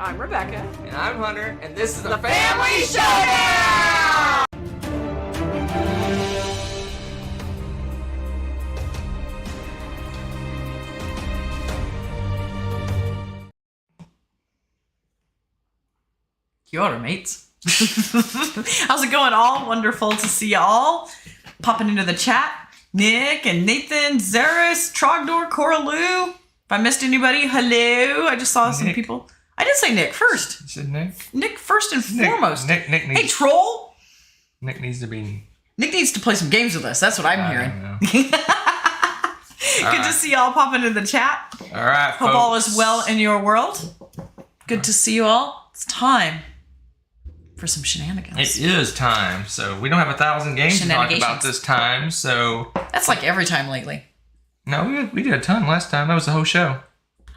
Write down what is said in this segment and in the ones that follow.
I'm Rebecca. And I'm Hunter, and this is The Family Showdown! Kia ora, mates. How's it going? All wonderful to see y'all popping into the chat. Nick and Nathan, Zaris, Trogdor, Coralu. If I missed anybody, hello. I just saw some people. I did say Nick first. You said Nick? Nick first and foremost. Nick needs, hey, troll. Nick needs to be... Nick needs to play some games with us. That's what I'm hearing. Good to see y'all popping into the chat. All right, Hope all is well in your world. Good to see you all. It's time for some shenanigans. It is time. So we don't have 1,000 games to talk about this time. So that's like every time lately. No, we did a ton last time. That was the whole show.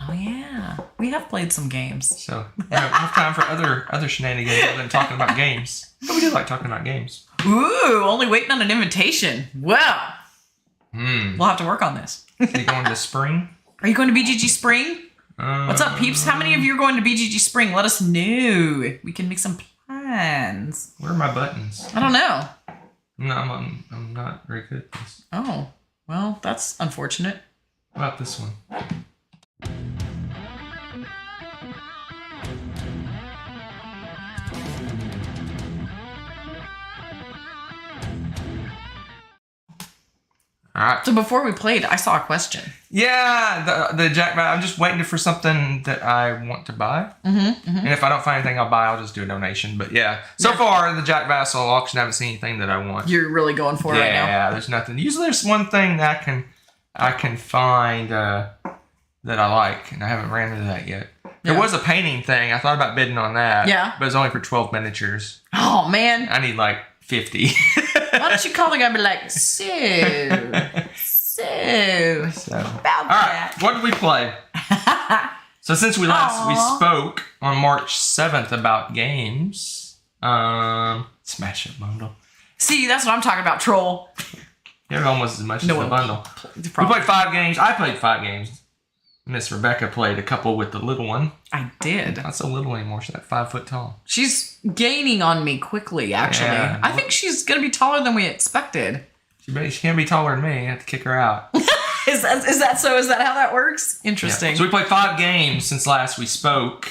Oh yeah, we have played some games. So we have time for other shenanigans other than talking about games. But we do like talking about games. Ooh, only waiting on an invitation. Well, we'll have to work on this. Are you going to spring? Are you going to BGG Spring? What's up, peeps? How many of you are going to BGG Spring? Let us know. We can make some plans. Where are my buttons? I don't know. No, I'm not very good at this. Oh, well, that's unfortunate. How about this one? All right. So before we played, I saw a question. Yeah, the Jack. I'm just waiting for something that I want to buy. And if I don't find anything I'll buy, I'll just do a donation. But yeah, so far the Jack Vassal auction, I haven't seen anything that I want. You're really going for it right now. Yeah, there's nothing. Usually there's one thing that I can find that I like, and I haven't ran into that yet. There was a painting thing. I thought about bidding on that. Yeah. But it's only for 12 miniatures. Oh man. I need like 50. Why don't you call the guy and be like, so about that. All right, what did we play? So since we spoke on March 7th about games, Smash Up Bundle. See, that's what I'm talking about, troll. You have almost as much as the bundle. We Probably. played 5 games. I played 5 games. Miss Rebecca played a couple with the little one. I did. Not so little anymore. She's like 5 foot tall. She's gaining on me quickly, actually. Yeah. I think she's going to be taller than we expected. She can't be taller than me. I have to kick her out. Is that so? Is that how that works? Interesting. Yeah. So we played 5 games since last we spoke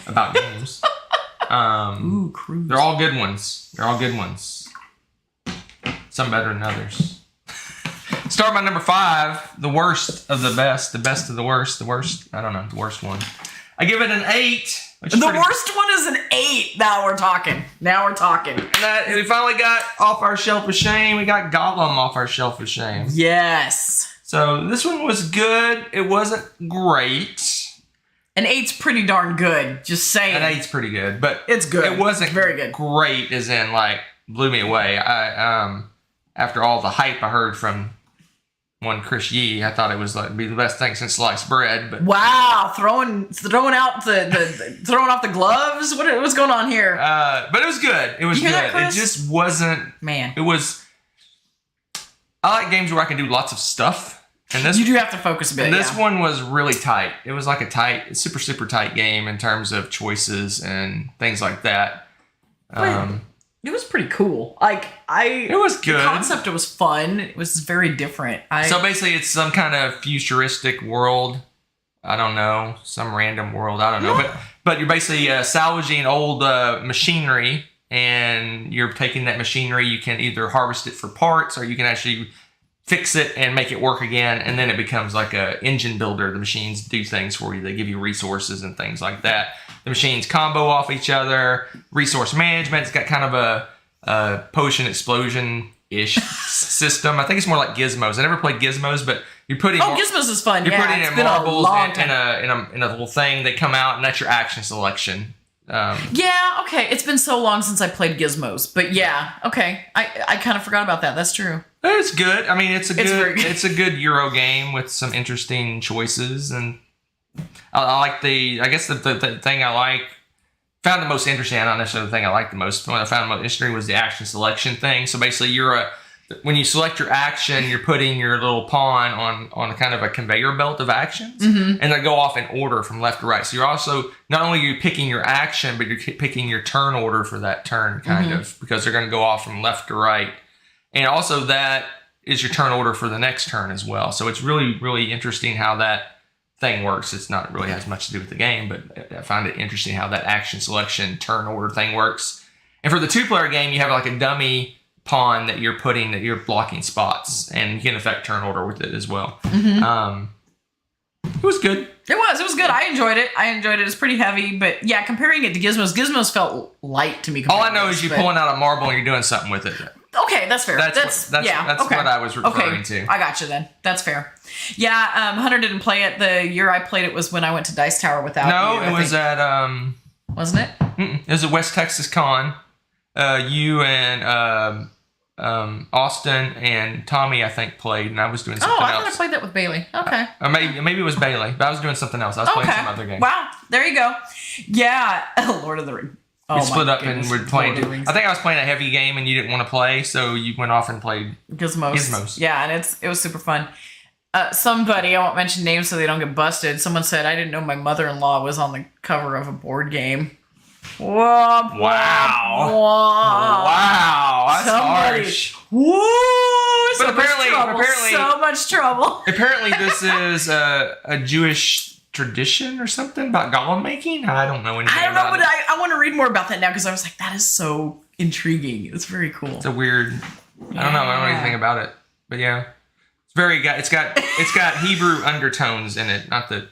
about games. Ooh, cruise. They're all good ones. Some better than others. Start by number 5, the worst of the best of the worst, I don't know, the worst one. I give it an 8. The worst one is an 8. Now we're talking. And that, we finally got off our shelf of shame. We got Gollum off our shelf of shame. Yes. So this one was good. It wasn't great. An 8's pretty darn good. Just saying. An 8's pretty good, but it's good. It wasn't very good. Great, as in like blew me away. I after all the hype I heard from one Chris Yee, I thought it was like be the best thing since sliced bread. But wow, throwing out throwing off the gloves. What's going on here? But it was good. It was good. It just wasn't. Man, it was. I like games where I can do lots of stuff, and this you do have to focus a bit. And this one was really tight. It was like a super tight game in terms of choices and things like that. It was pretty cool. It was good. The concept was fun. It was very different. So basically, it's some kind of futuristic world. I don't know, some random world. I don't know, but you're basically salvaging old machinery, and you're taking that machinery. You can either harvest it for parts, or you can actually fix it and make it work again, and then it becomes like a engine builder. The machines do things for you. They give you resources and things like that. The machines combo off each other. Resource management. It's got kind of a potion explosion-ish system. I think it's more like Gizmos. I never played Gizmos, but you're putting Gizmos is fun. You're putting in marbles in a little thing. They come out, and that's your action selection. Yeah, okay. It's been so long since I played Gizmos, but yeah, okay. I kind of forgot about that. That's true. It's good. I mean, it's a good Euro game with some interesting choices, and I like I guess the thing I found the most interesting, not necessarily the thing I liked the most, but what I found the most interesting was the action selection thing. So basically, you're when you select your action, you're putting your little pawn on kind of a conveyor belt of actions, and they go off in order from left to right. So you're also not only you picking your action, but you're picking your turn order for that turn, kind of, because they're going to go off from left to right, and also that is your turn order for the next turn as well. So it's really, really interesting how that thing works. It's not really has much to do with the game, but I find it interesting how that action selection turn order thing works. And for the 2-player game, you have like a dummy pawn that you're blocking spots, and you can affect turn order with it as well. It was good. It was good. I enjoyed it. It's pretty heavy, but yeah, comparing it to Gizmos felt light to me. All I know is you're pulling out a marble and you're doing something with it. Okay, that's fair. That's what I was referring to. I got you then. That's fair. Yeah, Hunter didn't play it. The year I played it was when I went to Dice Tower without you. No, it was at wasn't it? It was at West Texas Con. You and Austin and Tommy, I think, played, and I was doing something else. I thought I played that with Bailey. Okay. Maybe it was Bailey, but I was doing something else. I was playing some other game. Wow, there you go. Yeah, Lord of the Rings. We split up and we're playing. I think I was playing a heavy game and you didn't want to play, so you went off and played Gizmos. Yeah, and it was super fun. Somebody, I won't mention names so they don't get busted. Someone said, I didn't know my mother-in-law was on the cover of a board game. Whoa, wow. That's harsh. Woo! But apparently, so much trouble. Apparently, this is a Jewish tradition or something about golem making. I don't know anything. I don't know, but I want to read more about that now because I was like, that is so intriguing. It's very cool. It's a weird. I don't know. I don't know anything about it, but yeah, it's very. It's got Hebrew undertones in it. Not that.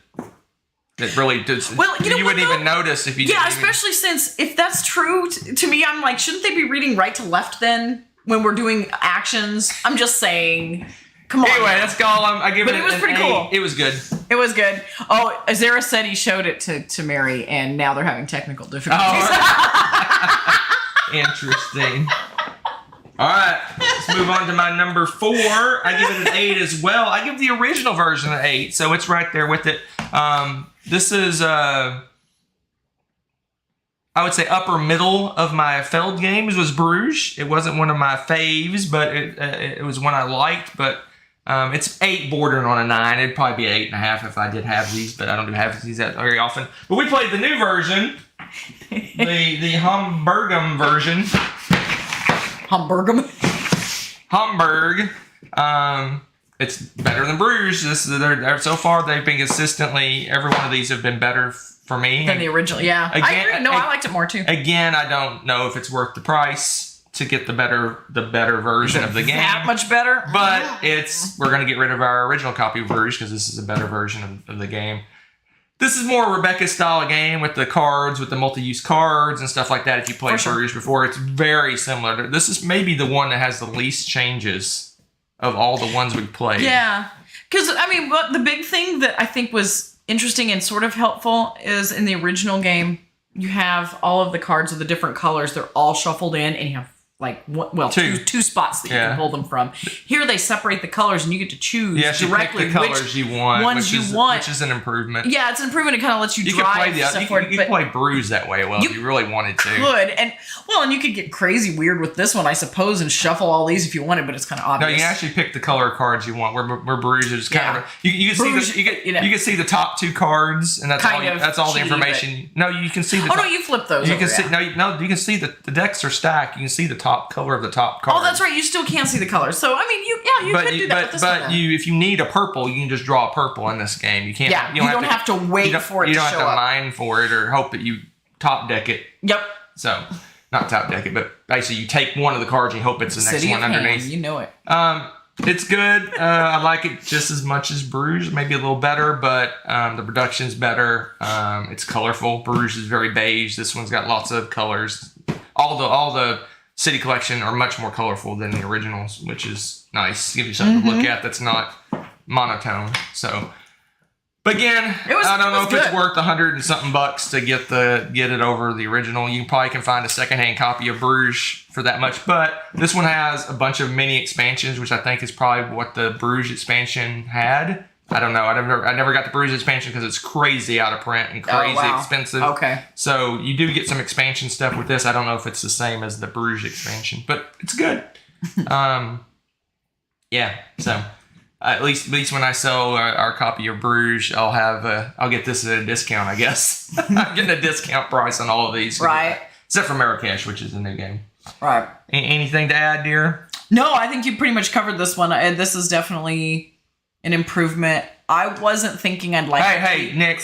That really does. Well, you wouldn't even notice if you. Yeah, especially since if that's true to me, I'm like, shouldn't they be reading right to left then when we're doing actions? I'm just saying. Come on. Anyway, that's Gollum. I give it. But it was pretty cool. It was good. It was good. Oh, Azera said he showed it to Mary, and now they're having technical difficulties. Oh, interesting. All right, let's move on to my number 4. I give it an 8 as well. I give the original version an 8, so it's right there with it. This is, I would say, upper middle of my Feld games was Bruges. It wasn't one of my faves, but it was one I liked. But it's 8 bordering on a 9. It'd probably be 8.5 if I did have these, but I don't do have these that very often. But we played the new version, the Hamburgum version. Hamburgum. Hamburg. It's better than Bruges. So far, they've been consistently. Every one of these have been better for me than the original. Yeah, I agree. No, I liked it more too. Again, I don't know if it's worth the price to get the better version of the game. That much better, but we're going to get rid of our original copy of Bruges because this is a better version of the game. This is more Rebecca style game with the cards, with the multi-use cards and stuff like that. If you played Bruges before, it's very similar. This is maybe the one that has the least changes of all the ones we played. Yeah. Because, I mean, what the big thing that I think was interesting and sort of helpful is in the original game, you have all of the cards of the different colors. They're all shuffled in, and you have two spots that you can pull them from. Here they separate the colors, and you get to choose directly pick the colors you want, which is an improvement. Yeah, it's an improvement. It kind of lets you drive stuff forward. You could play Bruise that way. Well, if you really wanted to. And you could get crazy weird with this one, I suppose, and shuffle all these if you wanted. But it's kind of obvious. No, you can actually pick the color cards you want. Where Bruise is kind of you can see the top 2 cards, and that's all the information. No, you can see the. No, you flip those. You can see you can see the decks are stacked. You can see the top color of the top card. Oh, that's right. You still can't see the colors. So I mean, you could do that. But if you need a purple, you can just draw a purple in this game. You can't. Yeah, you don't have to wait for it to show up. You don't have to mine for it or hope that you top deck it. Yep. So, not top deck it, but basically you take one of the cards and you hope it's the next one underneath. You know it. It's good. I like it just as much as Bruges, maybe a little better, but the production's better. It's colorful. Bruges is very beige. This one's got lots of colors. All the City Collection are much more colorful than the originals, which is nice. Give you something to look at that's not monotone. So, but again, I don't know if it's worth $100 and something to get it over the original. You probably can find a secondhand copy of Bruges for that much, but this one has a bunch of mini expansions, which I think is probably what the Bruges expansion had. I don't know. I never got the Bruges expansion because it's crazy out of print and crazy expensive. Okay. So you do get some expansion stuff with this. I don't know if it's the same as the Bruges expansion, but it's good. Yeah. So at least when I sell our copy of Bruges, I'll get this at a discount, I guess. I'm getting a discount price on all of these. Right. Except for Marrakesh, which is a new game. Right. Anything to add, dear? No, I think you pretty much covered this one. This is definitely an improvement. I wasn't thinking I'd like. Hey, Nick,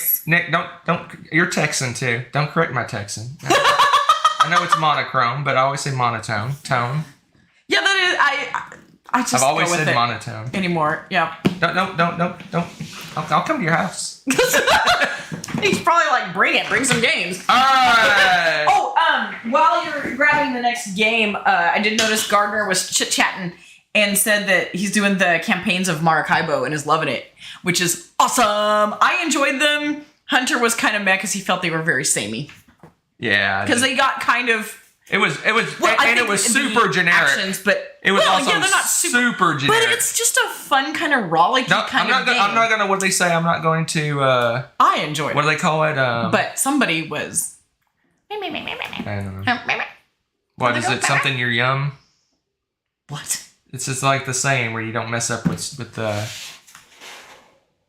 don't. You're Texan too. Don't correct my Texan. I know it's monochrome, but I always say monotone. Tone. Yeah, that is. I just. I've always go with said it monotone. anymore. Yeah. Don't. I'll come to your house. He's probably like, bring some games. All right. While you're grabbing the next game, I did notice Gardner was chit-chatting and said that he's doing the campaigns of Maracaibo and is loving it, which is awesome. I enjoyed them. Hunter was kind of mad because he felt they were very samey. Yeah. Because they got kind of... It was super generic. Actions, but it was also they're not super generic. But it's just a fun kind of rollicky kind of game. I'm not gonna. What do they say? I'm not going to. I enjoyed it. What do they call it? But somebody was. I don't know. What is it? Something you're yum. What? It's just like the saying where you don't mess up with the.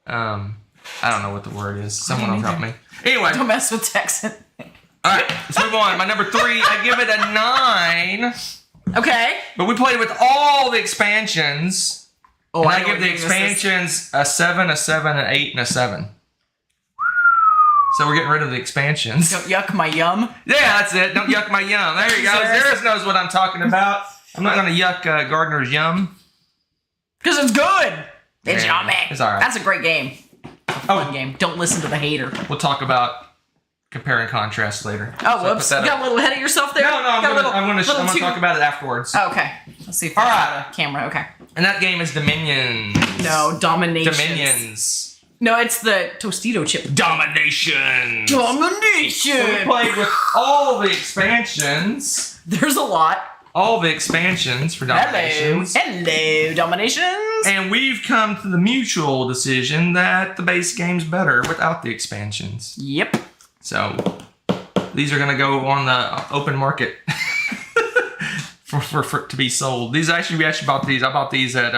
I don't know what the word is. Someone will help me. Anyway, don't mess with Texan. All right, let's move on. My number 3, I give it a 9. Okay. But we played with all the expansions. Oh, and I give the expansions a 7, a 7, an 8, and a 7. So we're getting rid of the expansions. Don't yuck my yum. Yeah, that's it. Don't yuck my yum. There you go. Zaris knows what I'm talking about. I'm not going to yuck Gardner's yum. Because it's good. It's yummy. It's all right. That's a great game. Fun game. Don't listen to the hater. We'll talk about compare and contrast later. Oh, whoops. You got a little ahead of yourself there? No, I'm going to talk about it afterwards. Oh, okay. Let's see if all right. The camera. Okay. And that game is Dominions. No, Dominations. Dominions. No, it's the Tostito chip. Dominations. Domination. So we played with all the expansions. There's a lot. All the expansions for Dominations. Hello, Dominations. And we've come to the mutual decision that the base game's better without the expansions. Yep. So these are going to go on the open market for to be sold. We actually bought these. I bought these at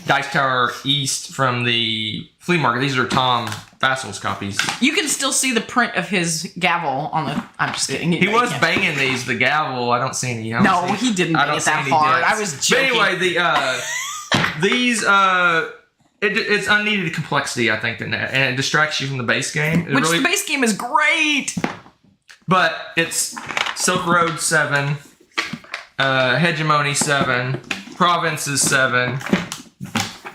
Dice Tower East from the flea market. These are Tom Vassal's copies. You can still see the print of his gavel on the... I'm just kidding. He was banging the gavel. I don't see any. No, he didn't bang it that hard. I was joking. But anyway, these... It's unneeded complexity, I think, and it distracts you from the base game. The base game is great! But it's Silk Road 7, Hegemony 7, Provinces 7,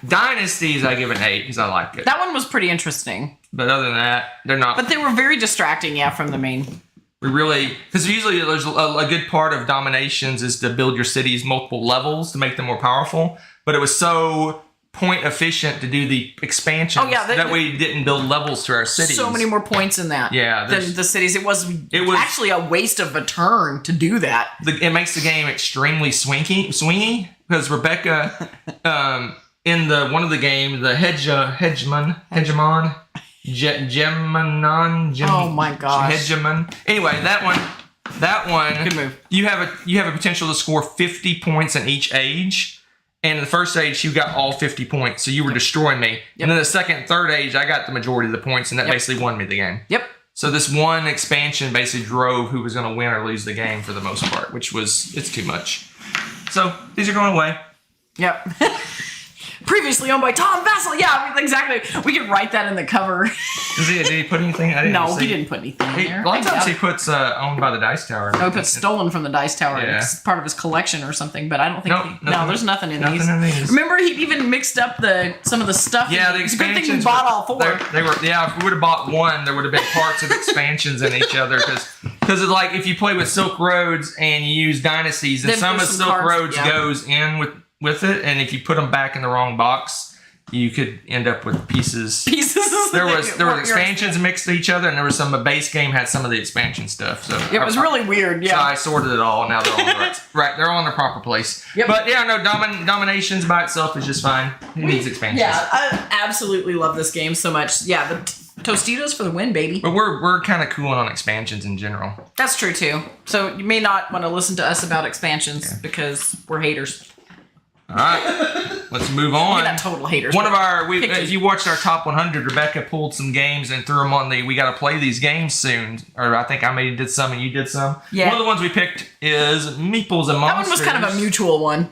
Dynasties I give an 8 because I like it. That one was pretty interesting. But other than that, they're not. But they were very distracting, yeah, from the main. Because usually there's a good part of Dominations is to build your cities multiple levels to make them more powerful. But it was so point efficient to do the expansions that we didn't build levels to our cities. So many more points in that than the cities. It was actually a waste of a turn to do that. It makes the game extremely swingy because Rebecca in one of the games, the Hegemon. Oh my gosh. Hegemon. Anyway, that one. Good move. You have a potential to score 50 points in each age. And in the first age, you got all 50 points, so you were destroying me. Yep. And then the second and third age, I got the majority of the points, and that basically won me the game. Yep. So this one expansion basically drove who was going to win or lose the game for the most part, it's too much. So these are going away. Yep. Previously owned by Tom Vassal. Yeah, exactly. We could write that in the cover. Did he put anything? I didn't No, he didn't put anything in there. A lot of times he puts owned by the Dice Tower. No, he puts stolen from the Dice Tower. Yeah. It's part of his collection or something, but I don't think there's nothing in these. In these. Remember, he even mixed up some of the stuff. Yeah, the expansions. It's a good thing we bought all 4. They were. Yeah, if we would have bought one, there would have been parts of expansions in each other because it's like if you play with Silk Roads and you use Dynasties, and some of Silk Roads goes in with it, and if you put them back in the wrong box, you could end up with pieces. There was expansions mixed to each other, and there was some. The base game had some of the expansion stuff. So it was really weird. Yeah. So I sorted it all. Now they're all right. They're all in the proper place. Yep. But yeah, no, Dominations by itself is just fine. It needs expansions. Yeah, I absolutely love this game so much. Yeah, the Tostitos for the win, baby. But we're kind of cooling on expansions in general. That's true too. So you may not want to listen to us about expansions because we're haters. All right, let's move on. Look at that total haters. One of our, if you watched our top 100, Rebecca pulled some games and threw them on the. We got to play these games soon. Or I think I maybe did some and you did some. Yeah. One of the ones we picked is Meeples and Monsters. That one was kind of a mutual one.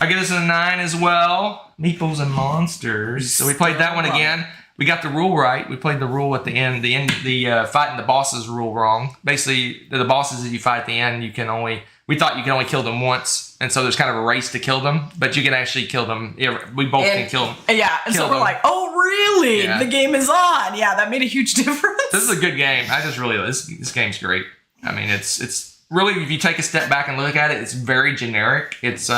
I get us a 9 as well. Meeples and Monsters. So we played that one again. We got the rule right. We played the rule at the end. The fighting the bosses rule wrong. Basically, the bosses that you fight at the end, we thought you can only kill them once, and so there's kind of a race to kill them, but you can actually kill them. We both can kill them. Yeah, and so we're like, oh, really? Yeah. The game is on. Yeah, that made a huge difference. This is a good game. I just really, this game's great. I mean, it's really, if you take a step back and look at it, it's very generic. It's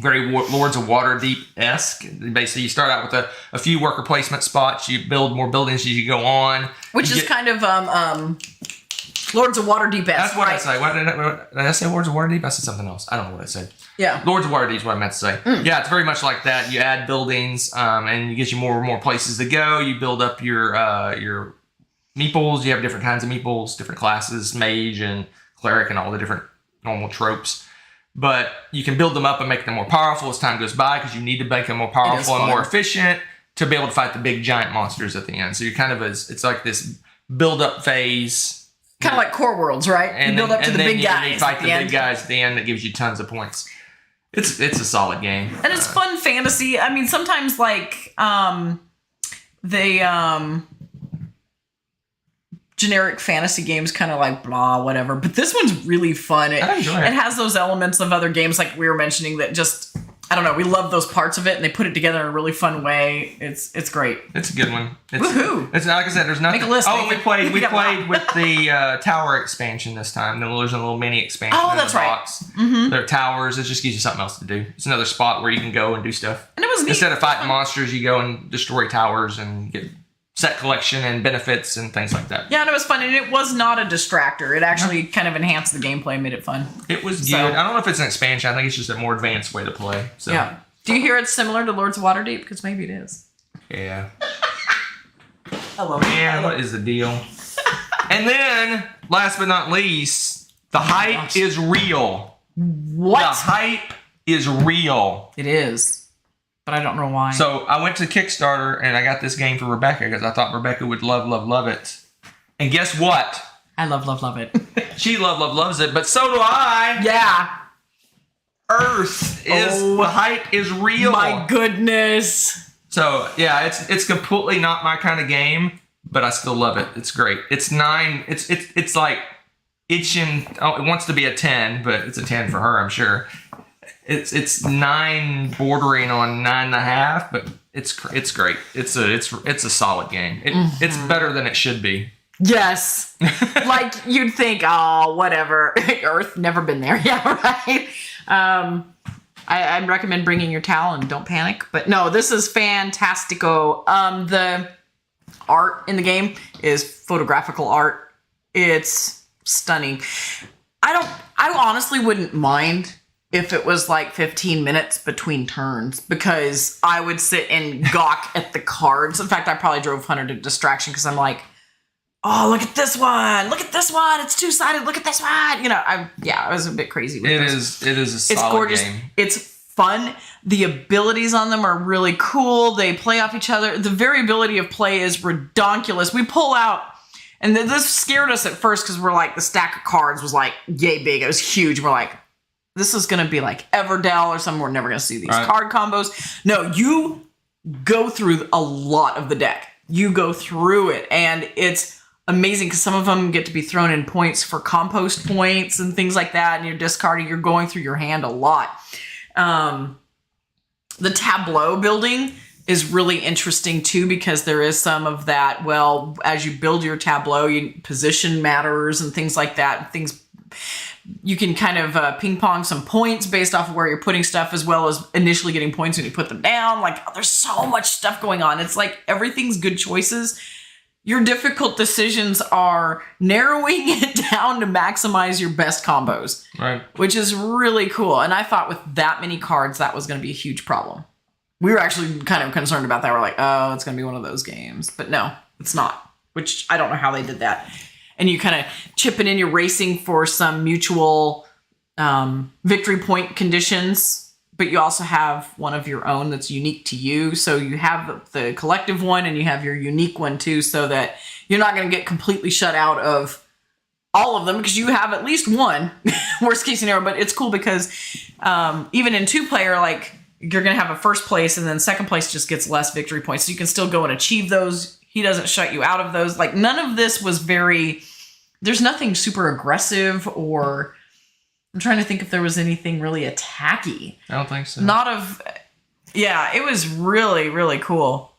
very Lords of Waterdeep-esque. Basically, you start out with a few worker placement spots. You build more buildings as you go on. Which is kind of Lords of Waterdeep-esque. That's what I say. Did I say Lords of Waterdeep? I said something else. I don't know what I said. Yeah. Lords of Waterdeep is what I meant to say. Yeah, it's very much like that. You add buildings, and it gives you more and more places to go. You build up your meeples. You have different kinds of meeples, different classes, mage and cleric, and all the different normal tropes. But you can build them up and make them more powerful as time goes by, because you need to make them more powerful and more efficient to be able to fight the big giant monsters at the end. So you're kind of it's like this build-up phase. Kind of like Core Worlds, right? And you build up to the big guys. You fight the big guys at the end that gives you tons of points. It's a solid game. And it's fun fantasy. I mean, sometimes like generic fantasy games kind of like blah, whatever. But this one's really fun. I enjoy it. It has those elements of other games like we were mentioning that just, I don't know, we love those parts of it and they put it together in a really fun way. It's great. It's a good one. Woohoo! It's like I said, there's nothing. Make a list. Oh, we played with the tower expansion this time. There's a little mini expansion in the box. Mm-hmm. There are towers. It just gives you something else to do. It's another spot where you can go and do stuff. And it was neat. Instead of fighting monsters, you go and destroy towers and get set collection and benefits and things like that. Yeah, and it was fun, and it was not a distractor. It actually kind of enhanced the gameplay and made it fun. It was good. I don't know if it's an expansion. I think it's just a more advanced way to play. So. Yeah. Do you hear it's similar to Lords of Waterdeep? Because maybe it is. Yeah. I love it. Man, what is the deal? And then, last but not least, the hype is real. What? The hype is real. It is. But I don't know why. So I went to Kickstarter and I got this game for Rebecca because I thought Rebecca would love it. And guess what? I love it. She loves it, but so do I. Yeah. Earth is the hype is real. My goodness. So yeah, it's completely not my kind of game, but I still love it. It's great. It's 9. It's like itching. Oh, it wants to be a 10, but it's a 10 for her, I'm sure. It's 9 bordering on 9.5, but it's great. It's a solid game. It's better than it should be. Yes. Like you'd think, oh, whatever. Earth, never been there. Yeah, right. I'd recommend bringing your towel and don't panic. But no, this is fantastico. The art in the game is photographical art. It's stunning. I honestly wouldn't mind if it was like 15 minutes between turns, because I would sit and gawk at the cards. In fact, I probably drove Hunter to distraction because I'm like, oh, look at this one. Look at this one. It's two-sided. Look at this one. You know, I was a bit crazy with this. It is a solid it's gorgeous. Game. It's fun. The abilities on them are really cool. They play off each other. The variability of play is redonkulous. We pull out, and this scared us at first because we're like, the stack of cards was like yay big. It was huge. We're like, this is going to be like Everdell or something. We're never going to see these card combos. No, you go through a lot of the deck. You go through it, and it's amazing because some of them get to be thrown in points for compost points and things like that, and you're discarding. You're going through your hand a lot. The tableau building is really interesting too, because there is some of that. Well, as you build your tableau, position matters and things like that. You can kind of ping pong some points based off of where you're putting stuff, as well as initially getting points when you put them down. Like, there's so much stuff going on. It's like everything's good choices. Your difficult decisions are narrowing it down to maximize your best combos. Right. Which is really cool. And I thought with that many cards, that was going to be a huge problem. We were actually kind of concerned about that. We're like, oh, it's going to be one of those games. But no, it's not. Which I don't know how they did that. And you kind of chipping in, you're racing for some mutual victory point conditions but you also have one of your own that's unique to you. So you have the collective one and you have your unique one too, so that you're not going to get completely shut out of all of them because you have at least one worst case scenario. But it's cool because even in 2-player, like you're going to have a first place and then second place just gets less victory points. So you can still go and achieve those. He doesn't shut you out of those. Like none of this was there's nothing super aggressive or I'm trying to think if there was anything really attacky. I don't think so. Yeah, it was really, really cool.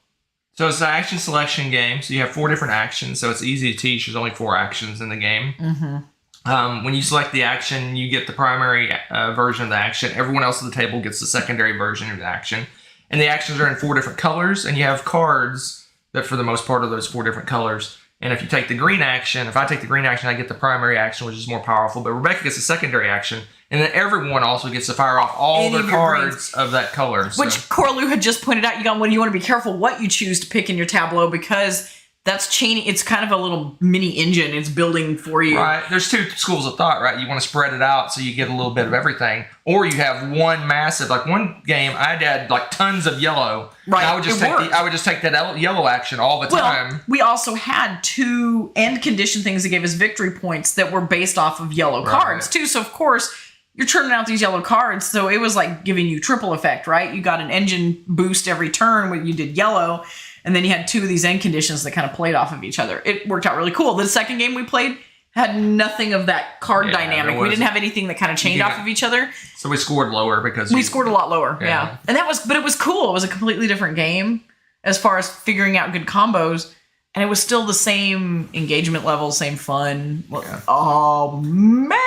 So it's an action selection game. So you have 4 different actions. So it's easy to teach. There's only 4 actions in the game. Mm-hmm. When you select the action, you get the primary version of the action. Everyone else at the table gets the secondary version of the action. And the actions are in 4 different colors. And you have cards that for the most part are those 4 different colors. And if you take the green action, if I take the green action, I get the primary action, which is more powerful. But Rebecca gets the secondary action. And then everyone also gets to fire off all the cards of that color. Which Coraloo had just pointed out. You want to be careful what you choose to pick in your tableau because that's chaining. It's kind of a little mini engine. It's building for you. Right. There's 2 schools of thought, right? You want to spread it out so you get a little bit of everything. Or you have one massive, like one game, I had like tons of yellow. Right. I would just take that yellow action all the time. We also had 2 end condition things that gave us victory points that were based off of yellow cards too. So of course, you're turning out these yellow cards. So it was like giving you triple effect, right? You got an engine boost every turn when you did yellow. And then you had 2 of these end conditions that kind of played off of each other. It worked out really cool. The second game we played had nothing of that card dynamic. We didn't have anything that kind of chained off of each other. So we scored lower because we scored a lot lower. Yeah. And but it was cool. It was a completely different game as far as figuring out good combos. And it was still the same engagement level, same fun. Yeah. Oh man!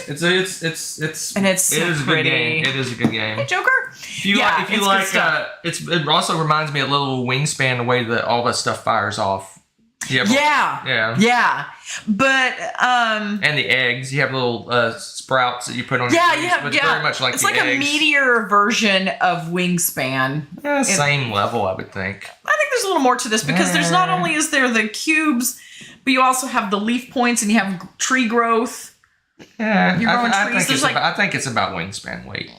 It is a good game. It is a good game. Hey, Joker. If you like, it also reminds me a little Wingspan the way that all that stuff fires off. Yeah. But and the eggs, you have little sprouts that you put on. Very much like it's the like eggs. A meteor version of Wingspan. Yeah, same level, I would think. I think there's a little more to this because there's not only is there the cubes, but you also have the leaf points and you have tree growth. Yeah, you're growing trees. I think it's about Wingspan weight.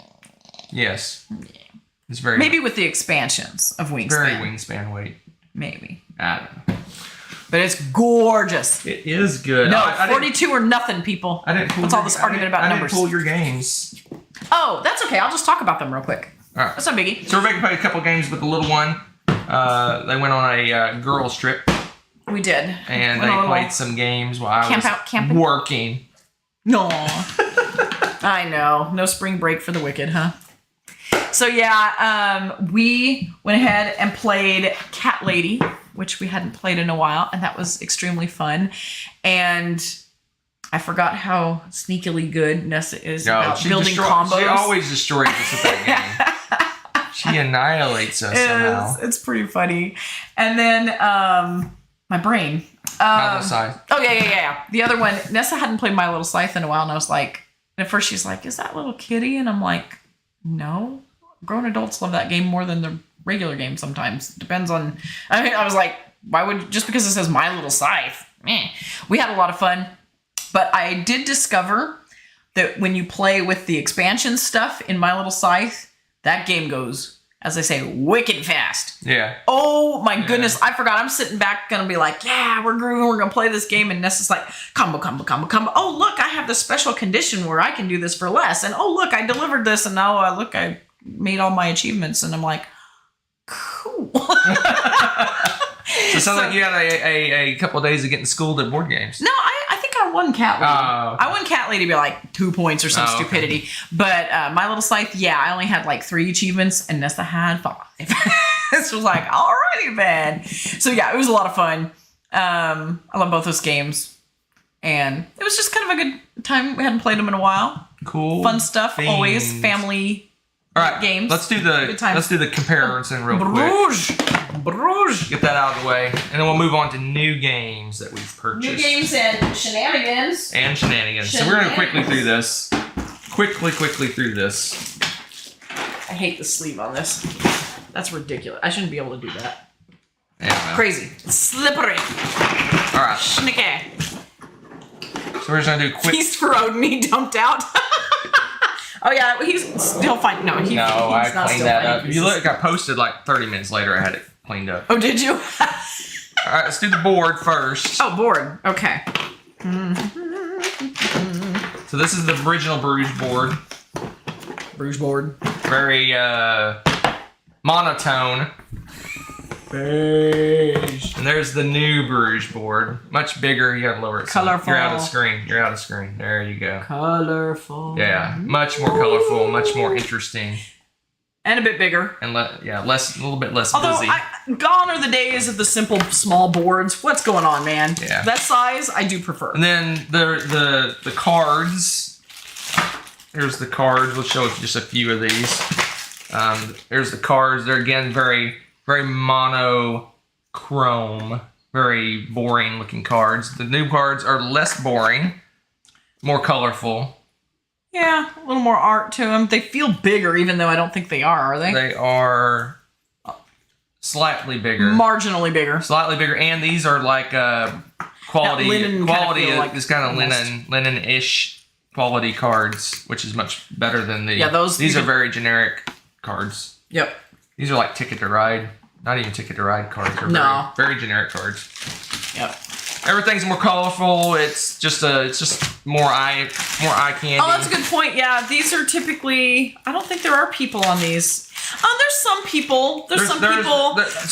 Yes, it's very maybe with the expansions of Wingspan. Very Wingspan weight. Maybe I don't know. But it's gorgeous. It is good. No, 42 or nothing, people. That's all this argument about numbers. I didn't pull your games. Oh, that's okay. I'll just talk about them real quick. All right. That's no biggie. So Rebecca played a couple games with the little one. They went on a girls trip. We did. And they played some games while I was working. No. I know. No spring break for the wicked, huh? So yeah, we went ahead and played Cat Lady, which we hadn't played in a while, and that was extremely fun. And I forgot how sneakily good Nessa is about building combos. She always destroys us at that game. She annihilates us somehow. It's pretty funny. And then my brain. My Little Scythe. Oh, yeah. The other one, Nessa hadn't played My Little Scythe in a while, and I was like, and at first she's like, is that little kitty? And I'm like, no. Grown adults love that game more than the regular game sometimes. Depends on, I was like, why would, just because it says My Little Scythe? We had a lot of fun. But I did discover that when you play with the expansion stuff in My Little Scythe, that game goes, as I say, wicked fast. Yeah. Oh my goodness. I forgot. I'm sitting back going to be like, yeah, we're grooving. We're going to play this game. And Nessa's like, combo. Oh, look, I have this special condition where I can do this for less. And oh, look, I delivered this. And now I made all my achievements. And I'm like, cool. So it sounds like you had a couple of days of getting schooled at board games. No, I think I won Cat Lady. Oh, okay. I won Cat Lady by like 2 points or some stupidity. Okay. But My Little Scythe, I only had like 3 achievements and Nessa had 5. This was like, alrighty then. So yeah, it was a lot of fun. I love both those games. And it was just kind of a good time. We hadn't played them in a while. Cool. Fun stuff. Themes. Always family games. Let's do the comparison real quick. Bruges. Get that out of the way. And then we'll move on to new games that we've purchased. New games and shenanigans. So we're going to quickly through this. Quickly through this. I hate the sleeve on this. That's ridiculous. I shouldn't be able to do that. Yeah, crazy. Slippery. All right. Schnicky. So we're just going to do quick. Feast for Odin, he dumped out. Oh yeah, he's still fine. No, he's I not cleaned still that finding up. pieces. You look, I posted like 30 minutes later. I had it cleaned up. Oh, did you? All right, let's do the board first. Oh, board. Okay. So this is the original Bruges board. Bruges board. Very monotone. Beige. And there's the new Bruges board. Much bigger. You gotta lower it. some. Colorful. You're out of screen. You're out of screen. There you go. Colorful. Yeah, much more colorful, much more interesting, And a bit bigger. and a little bit less Although, busy. gone are the days of the simple small boards. What's going on, man? Yeah. That size, I do prefer. And then the cards. Here's the cards. We'll show just a few of these. There's the cards. They're again very monochrome, very boring looking cards. The new cards are less boring, more colorful. Yeah, a little more art to them. They feel bigger, even though I don't think they are they? They are slightly bigger. Marginally bigger. Slightly bigger, and these are like quality. That linen Quality kinda feel like is kind of almost. linen-ish quality cards, which is much better than the. Yeah, These are very generic cards. Yep. These are like Ticket to Ride. Not even Ticket to Ride cards. They're No. very generic cards. Yep. Everything's more colorful. It's just more eye candy. Oh, that's a good point. Yeah, these are typically. I don't think there are people on these. There's some people. There's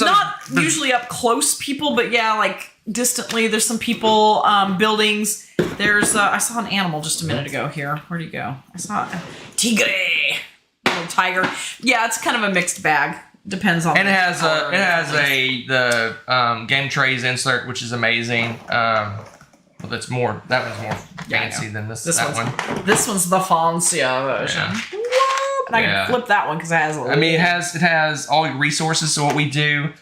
not usually up close people, but yeah, like distantly. There's some people. Buildings. There's. I saw an animal just a minute ago here. Where'd he go? I saw a tigre. Little tiger. Yeah, it's kind of a mixed bag. Depends on. And the color the game trays insert, which is amazing. Well, that one's more fancy than that one. This one's the fancier version. Yeah. What? And I can flip that one because it has. It has all your resources. So what we do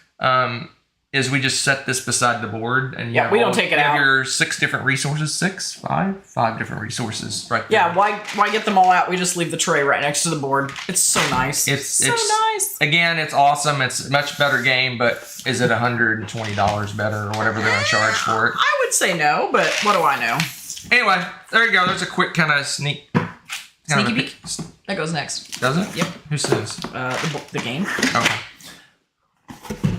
is we just set this beside the board, and we don't take it out. You have your 6 different resources. 5 different resources right there. Yeah, why get them all out? We just leave the tray right next to the board. It's so nice. It's so nice. Again, it's awesome. It's a much better game, but is it $120 better or whatever they're going to charge for it? I would say no, but what do I know? Anyway, there you go. There's a quick kind of sneaky peek. That goes next. Does it? Yep. Who says? The game. Okay.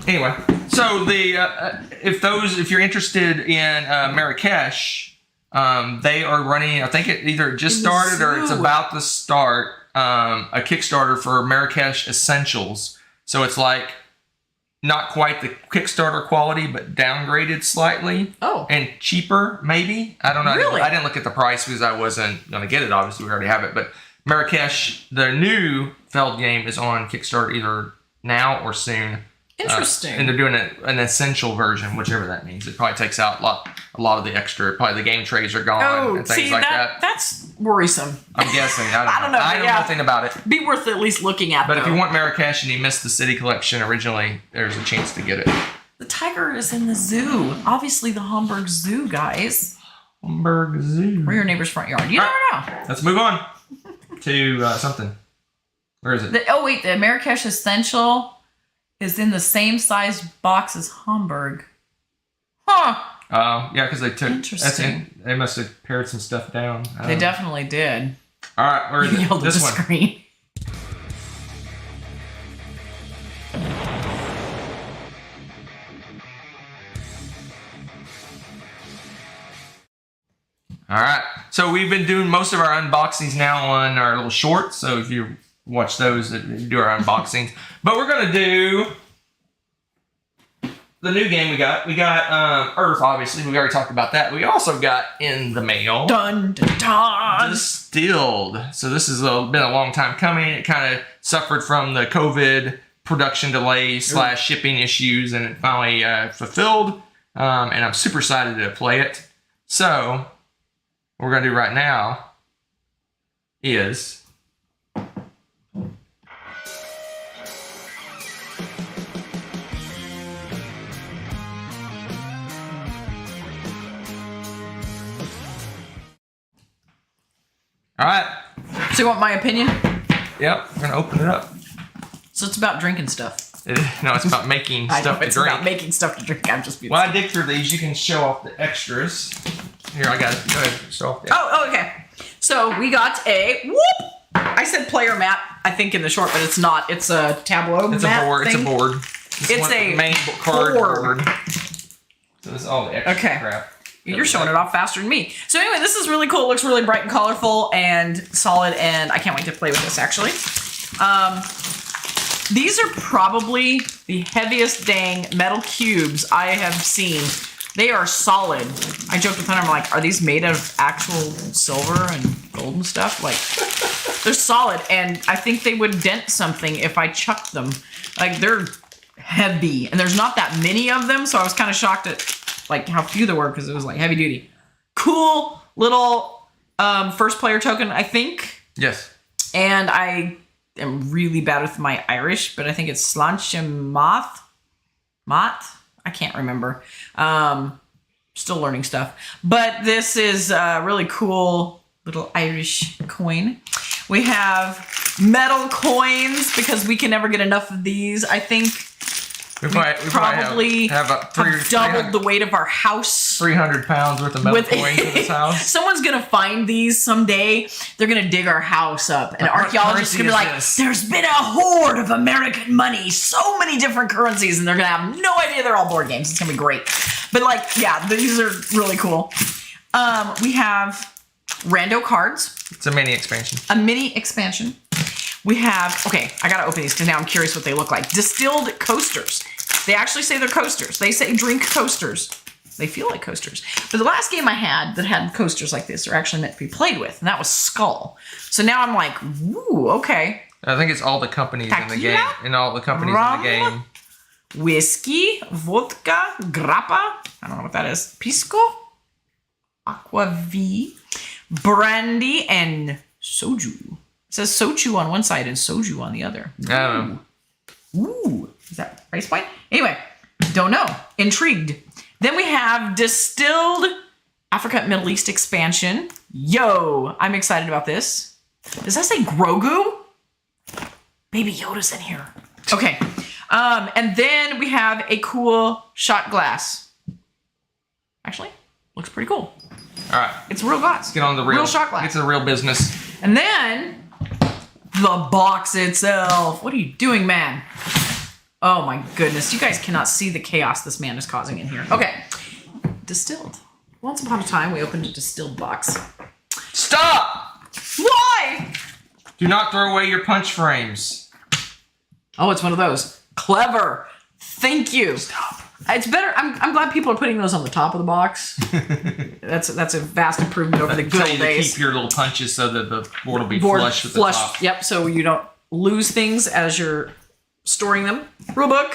Anyway, so if you're interested in Marrakesh, they are running. I think it either just started or it's about to start a Kickstarter for Marrakesh Essentials. So it's like not quite the Kickstarter quality, but downgraded slightly. Oh. And cheaper, maybe. I don't know. Really? I didn't look at the price because I wasn't going to get it. Obviously, we already have it. But Marrakesh, the new Feld game, is on Kickstarter either now or soon. Interesting. And they're doing an essential version, whichever that means. It probably takes out a lot of the extra. Probably the game trays are gone and things like that. That's worrisome. I'm guessing. I don't know. I I know yeah. nothing about it. Be worth at least looking at. But if you want Marrakesh and you missed the city collection originally, there's a chance to get it. The tiger is in the zoo. Obviously, the Hamburg Zoo, guys. Hamburg Zoo. Or your neighbor's front yard. You never know. Let's move on to something. Where is it? The Marrakesh Essential is in the same size box as Hamburg. Huh. Oh, yeah, because they took. Interesting. They must have pared some stuff down. They definitely did. All right, where is it? Yelled at This the one. screen. All right, so we've been doing most of our unboxings now on our little shorts. So if you watch those, do our unboxings. But we're gonna do the new game we got. We got Earth, obviously. We already talked about that. We also got in the mail. Dun, dun, dun. Distilled. So this has been a long time coming. It kind of suffered from the COVID production delays / shipping issues, and it finally fulfilled. And I'm super excited to play it. So what we're gonna do right now is all right. So you want my opinion? Yep, we're gonna open it up. So it's about drinking stuff. No, it's about making I stuff know, to it's drink. about making stuff to drink. I'm just being While I dig through these, you can show off the extras. Here, I got it. Go ahead, show off. Oh, okay. So we got a whoop I said player mat, I think in the short, but it's not. It's a tableau It's mat a board. thing. It's a board. It's a main cardboard. board. So this is all the extra crap. You're showing it off faster than me. So anyway, this is really cool. It looks really bright and colorful and solid, and I can't wait to play with this, actually. These are probably the heaviest dang metal cubes I have seen. They are solid. I joked with Hunter, I'm like, are these made out of actual silver and gold and stuff? Like, they're solid, and I think they would dent something if I chucked them. Like, they're heavy, and there's not that many of them, so I was kind of shocked at like how few there were because it was like heavy duty. Cool little first player token, I think. Yes. And I am really bad with my Irish, but I think it's Slanchemath. I can't remember. Still learning stuff. But this is a really cool little Irish coin. We have metal coins because we can never get enough of these. I think we probably have doubled the weight of our house. 300 pounds worth of metal coins in this house. Someone's going to find these someday. They're going to dig our house up. And archaeologists are going to be like, there's been a hoard of American money. So many different currencies. And they're going to have no idea they're all board games. It's going to be great. But like, yeah, these are really cool. We have rando cards. It's a mini expansion. We have, okay, I gotta open these because now I'm curious what they look like. Distilled coasters. They actually say they're coasters. They say drink coasters. They feel like coasters. But the last game I had that had coasters like this are actually meant to be played with, and that was Skull. So now I'm like, ooh, okay. I think it's all the companies in the game. Rum, whiskey, vodka, grappa. I don't know what that is. Pisco, aquavit, brandy, and soju. It says sochu on one side and soju on the other. Ooh. Is that price point? Anyway, don't know. Intrigued. Then we have distilled Africa Middle East expansion. Yo, I'm excited about this. Does that say Grogu? Baby Yoda's in here. Okay. And then we have a cool shot glass. Actually, looks pretty cool. All right. It's real glass. Let's get on the real shot glass. Get to the real business. And then the box itself. What are you doing, man? Oh my goodness. You guys cannot see the chaos this man is causing in here. Okay. Distilled. Once upon a time, we opened a distilled box. Stop! Why? Do not throw away your punch frames. Oh, it's one of those. Clever. Thank you. Stop. It's better. I'm glad people are putting those on the top of the box. That's a vast improvement over the good old days. Keep your little punches so that the board will be flush with the top. Yep, so you don't lose things as you're storing them. Rulebook.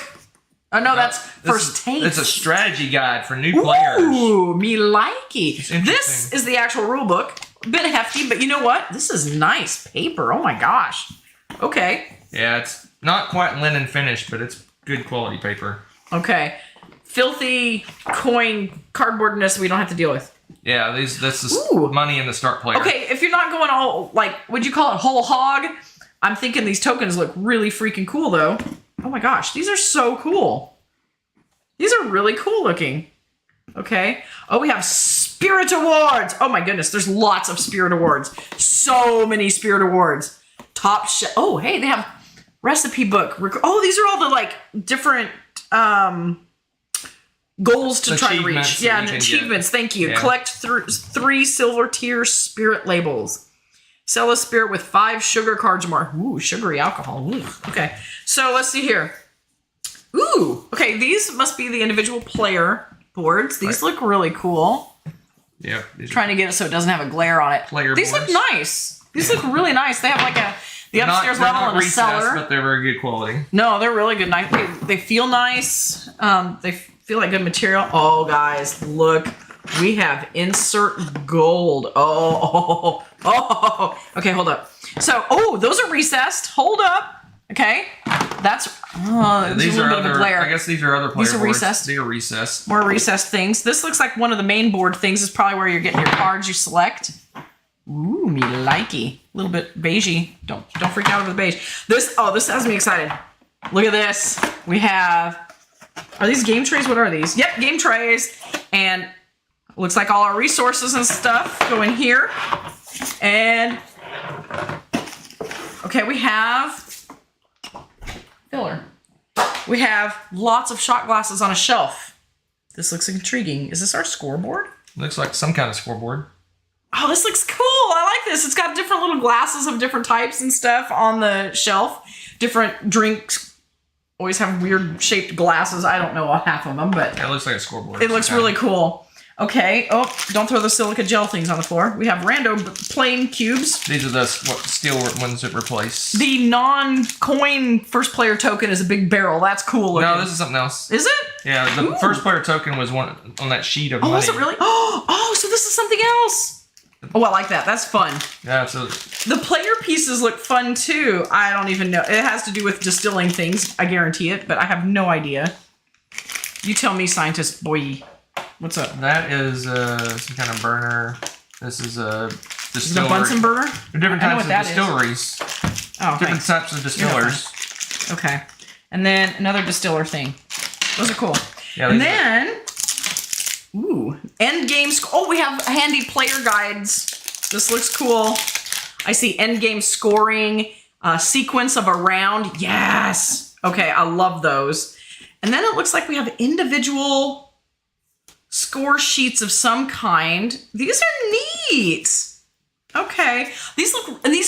Oh no, that's first taste. It's a strategy guide for new players. Ooh, me likey. This is the actual rulebook. A bit hefty, but you know what? This is nice paper. Oh my gosh. Okay. Yeah, it's not quite linen finished, but it's good quality paper. Okay. Filthy coin cardboardness we don't have to deal with. Yeah, this is money in the start player. Okay, if you're not going all, like, would you call it whole hog? I'm thinking these tokens look really freaking cool, though. Oh my gosh, these are so cool. These are really cool looking. Okay. Oh, we have Spirit Awards. Oh my goodness, there's lots of Spirit Awards. So many Spirit Awards. Top chef. Oh, hey, they have recipe book. Oh, these are all the, like, different goals to try to reach. Yeah, and achievements. Thank you. Yeah. Collect 3 silver tier spirit labels. Sell a spirit with 5 sugar cards or more. Ooh, sugary alcohol. Ooh. Okay. So let's see here. Ooh. Okay, these must be the individual player boards. These look really cool. Yeah. Trying to get it so it doesn't have a glare on it. These look nice. These look really nice. They have like the upstairs level and a cellar. But they're very good quality. No, they're really good. They feel nice. They feel like good material. Oh, guys, look. We have insert gold. Oh. Okay, hold up. So, those are recessed. Hold up. Okay. That's these a are little bit of a glare. I guess these are other player These are boards. recessed. They are recessed. More recessed things. This looks like one of the main board things. Is probably where you're getting your cards you select. Ooh, me likey. A little bit beigey. Don't freak out over the beige. This has me excited. Look at this. We have. Are these game trays? What are these? Yep, game trays. And looks like all our resources and stuff go in here. And Okay, we have filler. We have lots of shot glasses on a shelf. This looks intriguing. Is this our scoreboard? Looks like some kind of scoreboard. Oh, this looks cool. I like this. It's got different little glasses of different types and stuff on the shelf. Different drinks always have weird shaped glasses. I don't know half of them, but It looks like a scoreboard. it looks really cool. Okay. Oh, don't throw the silica gel things on the floor. We have rando plain cubes. These are the steel ones that replace. The non-coin first player token is a big barrel. That's cool looking. No, this is something else. Is it? Yeah, the first player token was one on that sheet of money. Oh, is it really? Oh, so this is something else. Oh, I like that. That's fun. Yeah, so The player pieces look fun too. I don't even know. It has to do with distilling things. I guarantee it, but I have no idea. You tell me, scientist boy. What's up? that is some kind of burner. This is a Is it a distillery. Bunsen burner? They're different I know types what of that is. distilleries. Oh, Different thanks. types of distillers. Okay. And then another distiller thing. Those are cool. Yeah, And these are- then, ooh, end game. Oh, we have handy player guides. This looks cool. I see end game scoring, sequence of a round. Yes. Okay, I love those. And then it looks like we have individual score sheets of some kind. These are neat. Okay. These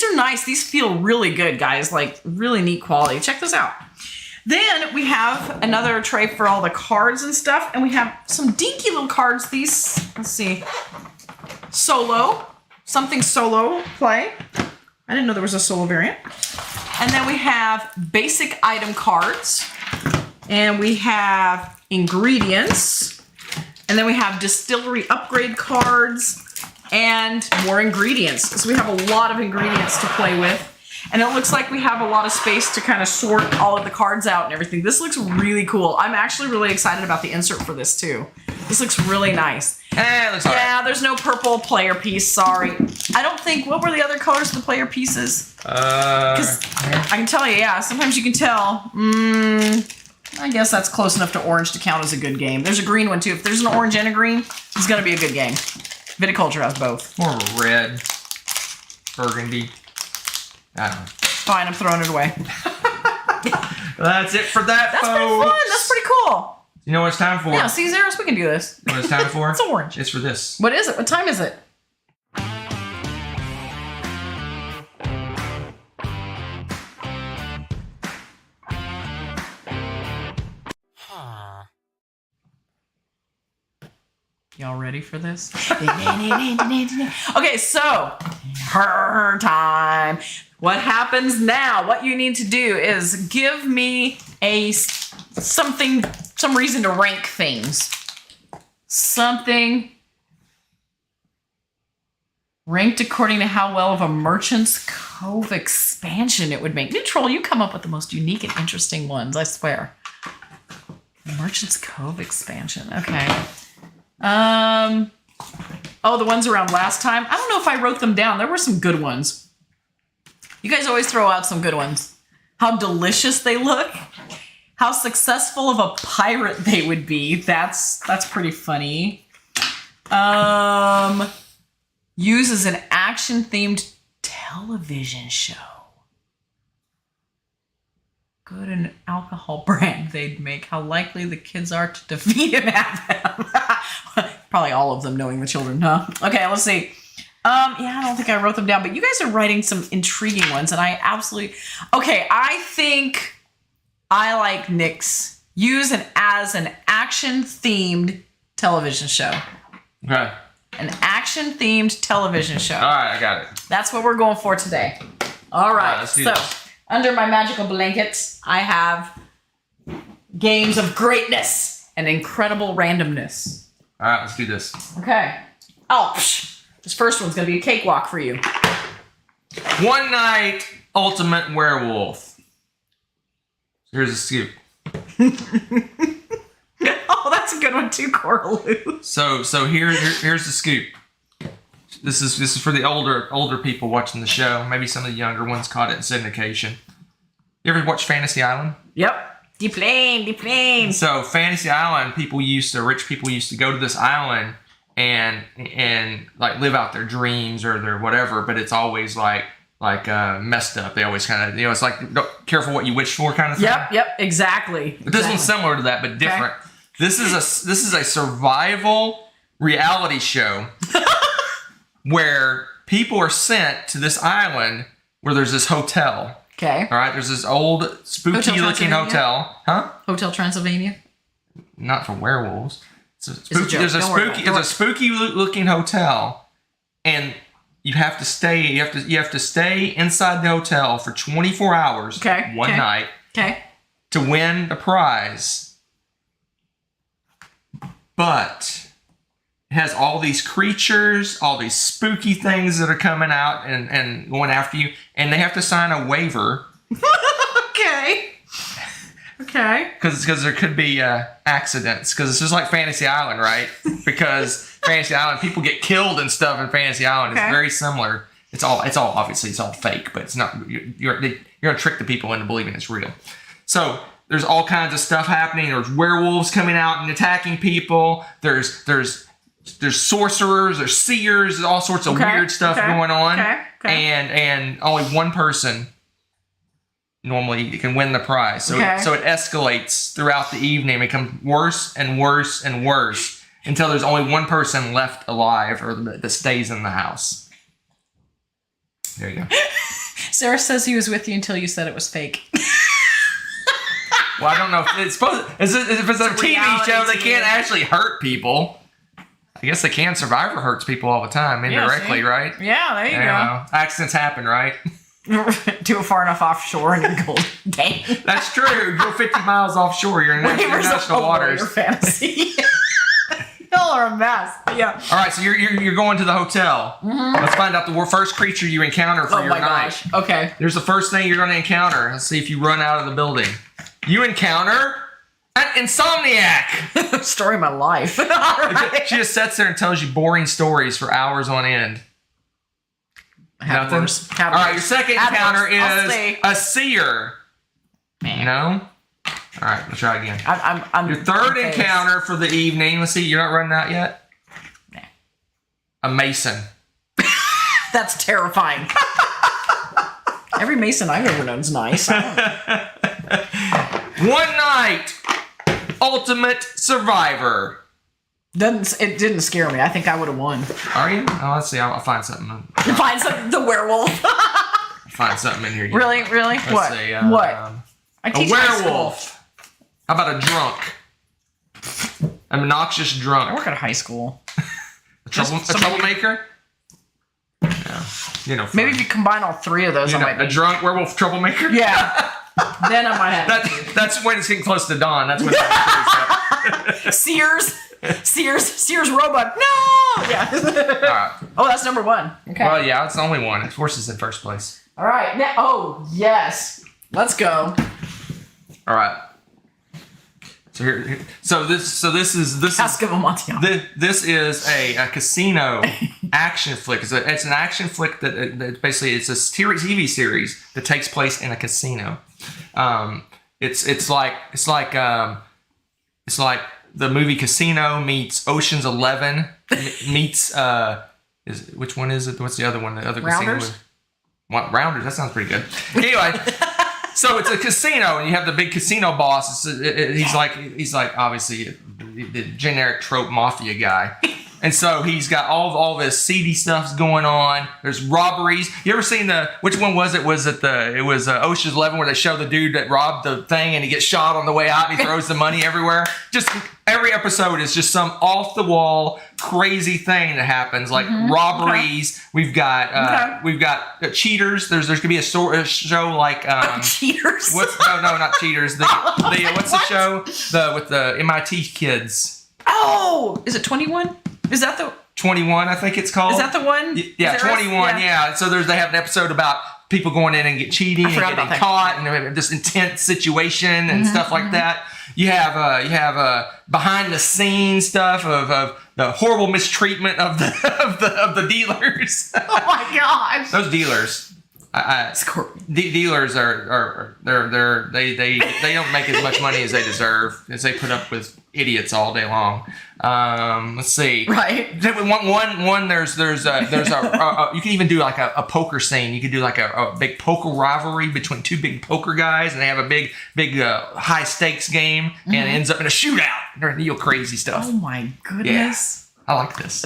are nice. These feel really good, guys. Like really neat quality. Check this out. Then we have another tray for all the cards and stuff. And we have some dinky little cards. These, let's see. Solo. Something solo play. I didn't know there was a solo variant. And then we have basic item cards. And we have ingredients. And then we have distillery upgrade cards and more ingredients. So we have a lot of ingredients to play with. And it looks like we have a lot of space to kind of sort all of the cards out and everything. This looks really cool. I'm actually really excited about the insert for this too. This looks really nice. it looks all right. Yeah, there's no purple player piece, sorry. I don't think, what were the other colors of the player pieces? Because I can tell you, yeah, sometimes you can tell. I guess that's close enough to orange to count as a good game. There's a green one too. If there's an orange and a green, it's gonna be a good game. Viticulture has both. More of a red, burgundy. I don't know. Fine, I'm throwing it away. That's it for that, That's folks. pretty fun. That's pretty cool. You know what it's time for? Yeah, see, Zeros, we can do this. What it's time for? It's orange. It's for this. What is it? What time is it? Y'all ready for this? Okay, so her time. What happens now? What you need to do is give me some reason to rank things. Something ranked according to how well of a Merchant's Cove expansion it would make. Neutral, you come up with the most unique and interesting ones, I swear. Merchant's Cove expansion. Okay. Oh, the ones around last time. I don't know if I wrote them down. There were some good ones. You guys always throw out some good ones. How delicious they look. How successful of a pirate they would be. That's pretty funny. Use as an action-themed television show. Good an alcohol brand they'd make. How likely the kids are to defeat and have them. Probably all of them, knowing the children, huh? Okay, let's see. Yeah, I don't think I wrote them down, but you guys are writing some intriguing ones, and I absolutely... Okay, I think I like Nick's. Use as an action-themed television show. Okay. An action-themed television show. All right, I got it. That's what we're going for today. All right, Let's do so this. under my magical blankets, I have games of greatness and incredible randomness. All right, let's do this. Okay. Oh, this first one's going to be a cakewalk for you. One Night Ultimate Werewolf. Here's a scoop. Oh, that's a good one too, Coraloo. So here's the scoop. This is for the older people watching the show. Maybe some of the younger ones caught it in syndication. You ever watch Fantasy Island? Yep. The plane. So Fantasy Island, rich people used to go to this island and like live out their dreams or their whatever, but it's always like messed up. They always kind of, it's like careful what you wish for kind of thing. Yep, exactly. But this one's similar to that, but different. Okay. This is a survival reality show where people are sent to this island where there's this hotel. Okay. All right. There's this old spooky looking hotel. Huh? Hotel Transylvania. Not for werewolves. There's a spooky looking hotel, and you have to stay. You have to stay inside the hotel for 24 hours. One night. Okay. To win the prize. But it has all these creatures, all these spooky things that are coming out and going after you, and they have to sign a waiver. Okay. Because there could be accidents. Because it's just like Fantasy Island, right? Because Fantasy Island, people get killed and stuff in Fantasy Island. It's very similar. It's all obviously it's all fake, but it's not. You're gonna trick the people into believing it's real. So there's all kinds of stuff happening. There's werewolves coming out and attacking people. There's sorcerers. There's seers. There's all sorts of weird stuff going on. And only one person normally can win the prize. So so it escalates throughout the evening. It becomes worse and worse and worse until there's only one person left alive or that stays in the house. There you go. Sarah says he was with you until you said it was fake. Well, I don't know if it's supposed. If it's a TV show, they can't actually hurt people. I guess they can. Survivor hurts people all the time indirectly, right? Yeah, there you go. Accidents happen, right? Do it far enough offshore and you go, dang. That's true. You go 50 miles offshore, you're in international waters. Your fantasy. Y'all are a mess. Yeah. All right, so you're going to the hotel. Mm-hmm. Let's find out the first creature you encounter for your night. Gosh. Okay. Here's the first thing you're going to encounter. Let's see if you run out of the building. You encounter an insomniac. Story of my life. Right. She just sits there and tells you boring stories for hours on end. Nothing. All right, your second encounter is a seer. Man. No? All right, let's try again. I'm your third encounter for the evening. Let's see, you're not running out yet? Nah. A mason. That's terrifying. Every mason I've ever known's nice. One night, ultimate survivor. It didn't scare me. I think I would have won. Are you? Oh, let's see. I'll find something. Find something. The werewolf. Find something in here. Really? Let's what? See, what? A werewolf. How about a drunk? An obnoxious drunk. I work at a high school. a troublemaker? Yeah. Maybe if you combine all three of those, I might be. A drunk werewolf troublemaker? Yeah. Then I might have. That's when it's getting close to dawn. That's when it's Sears Roebuck. No! Yeah. All right. Oh, that's number one. Okay. Well, yeah, it's the only one. Of course, it's in first place. All right. Now, yes. Let's go. All right. So this is Ask of Amontillado. This is a casino action flick. It's an action flick that basically it's a TV series that takes place in a casino. It's like the movie Casino meets Ocean's 11 meets which one is it? What's the other one? The other Rounders? Casino. What, Rounders? That sounds pretty good. Anyway. So it's a casino, and you have the big casino boss. He's like obviously the generic trope mafia guy, and so he's got all this seedy stuff going on. There's robberies. You ever seen which one was it? It was Ocean's 11 where they show the dude that robbed the thing and he gets shot on the way out and he throws the money everywhere. Just every episode is just some off the wall crazy thing that happens, like robberies. Okay. We've got cheaters. There's gonna be a show like cheaters. No, not cheaters. What's the show with the MIT kids? Oh, is it 21? Is that the 21? I think it's called. Is that the one? Yeah, 21. Yeah. So they have an episode about people going in and cheating and getting caught, and this intense situation and stuff like that. You have behind the scenes stuff of the horrible mistreatment of the dealers. Oh my gosh! Those dealers, Dealers they don't make as much money as they deserve, as they put up with idiots all day long. Let's see. Right. One. There's a you can even do like a poker scene. You could do like a big poker rivalry between two big poker guys, and they have a big high stakes game, and it ends up in a shootout. They're real crazy stuff. Oh my goodness. Yeah, I like this.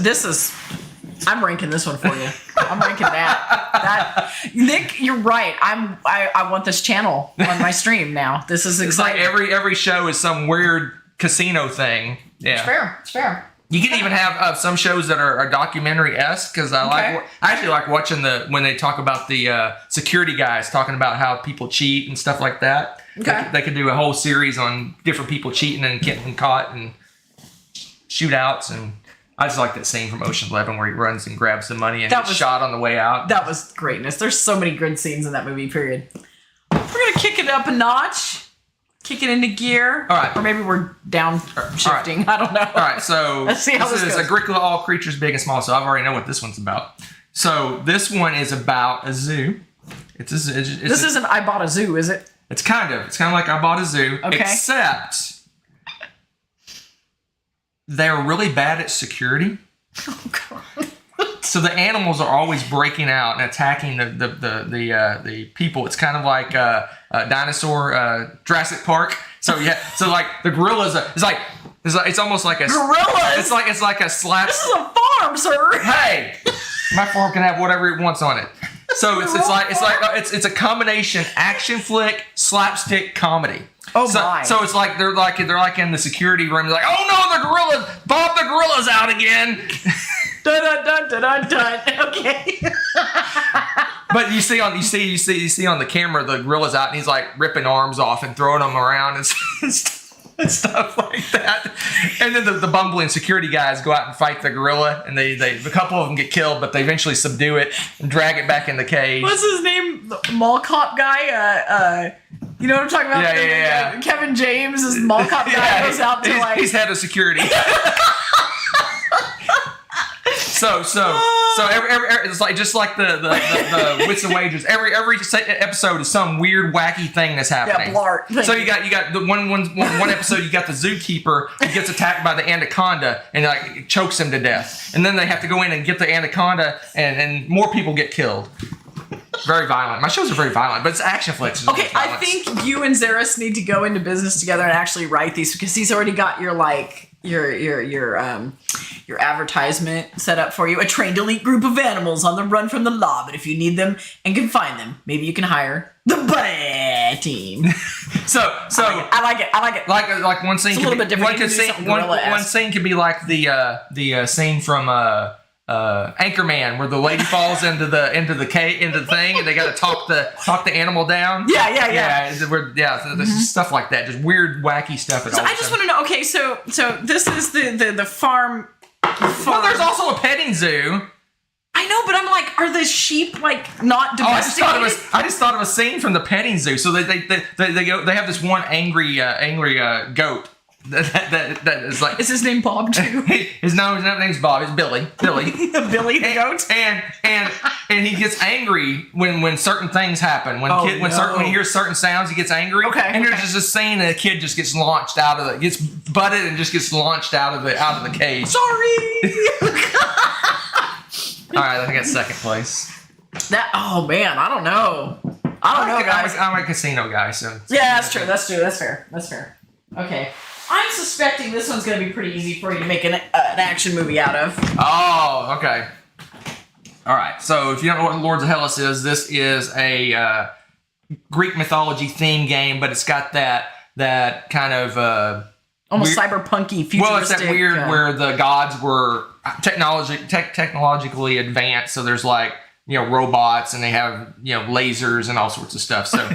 I'm ranking this one for you. I'm ranking that. Nick, you're right. I want this channel on my stream now. This is exciting. It's like every show is some weird casino thing. Yeah, It's fair. You can even have some shows that are documentary-esque, because I actually like watching when they talk about the security guys talking about how people cheat and stuff like that. Okay. They could do a whole series on different people cheating and getting caught and shootouts, and I just like that scene from Ocean's 11 where he runs and grabs the money and gets shot on the way out. That was greatness. There's so many good scenes in that movie, period. We're going to kick it up a notch. Kick it into gear. All right. Or maybe we're downshifting. Right. I don't know. All right. So let's see how this is goes. Agricola, all creatures big and small. So I already know what this one's about. So this one is about a zoo. This isn't I Bought a Zoo, is it? It's kind of like I Bought a Zoo. Okay. Except they're really bad at security. Oh God. So the animals are always breaking out and attacking the people. It's kind of like dinosaur Jurassic Park. So like the gorillas. It's almost like a gorillas. It's like a slap. This is a farm, sir. Hey, my farm can have whatever it wants on it. So it's a combination action flick slapstick comedy. Oh my! So it's like they're like in the security room. They're like, oh no, the gorillas! Bob the gorilla's out again. Dun dun dun dun dun dun. Okay. But you see on the camera the gorilla's out, and he's like ripping arms off and throwing them around and stuff like that. And then the bumbling security guys go out and fight the gorilla, and a couple of them get killed, but they eventually subdue it and drag it back in the cage. What's his name? The mall cop guy. You know what I'm talking about? Yeah. Kevin James, this mall cop guy goes out to he's head of security. So it's like just like the wits and wages. Every episode is some weird wacky thing that's happening. Yeah, blart. So you got the one episode, you got the zookeeper who gets attacked by the anaconda and like chokes him to death, and then they have to go in and get the anaconda, and more people get killed. Very violent. My shows are very violent, but it's action flicks. Okay, I think you and Zaris need to go into business together and actually write these, because he's already got your advertisement set up for you. A trained elite group of animals on the run from the law, but if you need them and can find them, maybe you can hire the Buddy Team. So I like it. Like one scene. It's a little bit different. One scene could be like the scene from Anchorman, where the lady falls into the thing, and they got to talk the animal down. Yeah. So there's stuff like that, just weird, wacky stuff. So I just want to know. Okay, so this is the farm. Well, there's also a petting zoo. I know, but I'm like, are the sheep like not domesticated? I just thought of a scene from the petting zoo. So they have this one angry goat. That is like. Is his name Bob too? His name's Bob. It's Billy. Billy the goat. And he gets angry when certain things happen. When he hears certain sounds, he gets angry. Okay. And there's just a scene that a kid just gets launched out of gets butted and just gets launched out of the cage. Sorry. All right, I think that's second place. Oh man, I don't know, guys. I'm a casino guy, so. Yeah, that's true. That's fair. Okay. I'm suspecting this one's going to be pretty easy for you to make an action movie out of. Oh, okay. All right. So if you don't know what Lords of Hellas is, this is a Greek mythology themed game, but it's got that kind of almost cyberpunky, futuristic. Well, it's that weird where the gods were technologically advanced. So there's like, robots, and they have, lasers and all sorts of stuff. So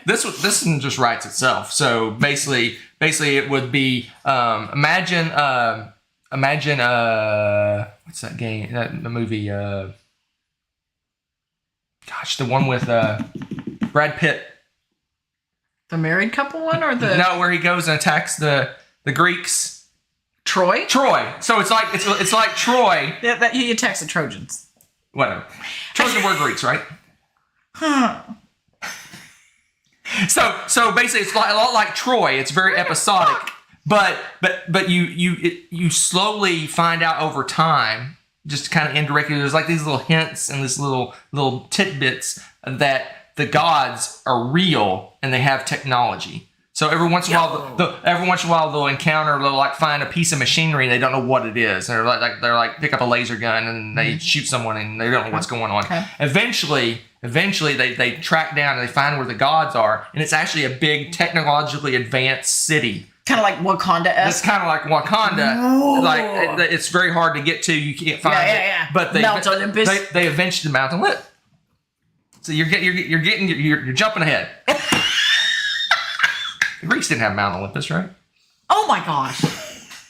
this one just writes itself. So basically it would be imagine what's that game? The movie? The one with Brad Pitt. The married couple one, or the no, where he goes and attacks the Greeks. Troy. So it's like Troy. That he attacks the Trojans. Whatever. Trojan were Greeks, right? So basically, it's a lot like Troy. It's very episodic, but you slowly find out over time, just kind of indirectly. There's like these little hints and these little tidbits that the gods are real and they have technology. So every once in a while, they'll encounter, they'll like find a piece of machinery and they don't know what it is. They're like pick up a laser gun and they shoot someone and they don't know what's going on. Okay. Eventually they track down and they find where the gods are, and it's actually a big technologically advanced city. Kind of like Wakanda-esque. It's kind of like Wakanda. Whoa. Like it's very hard to get to. You can't find it. Yeah. But Mount Olympus. They eventually Mount Olympus. So you're jumping ahead. Greeks didn't have Mount Olympus, right? Oh my gosh.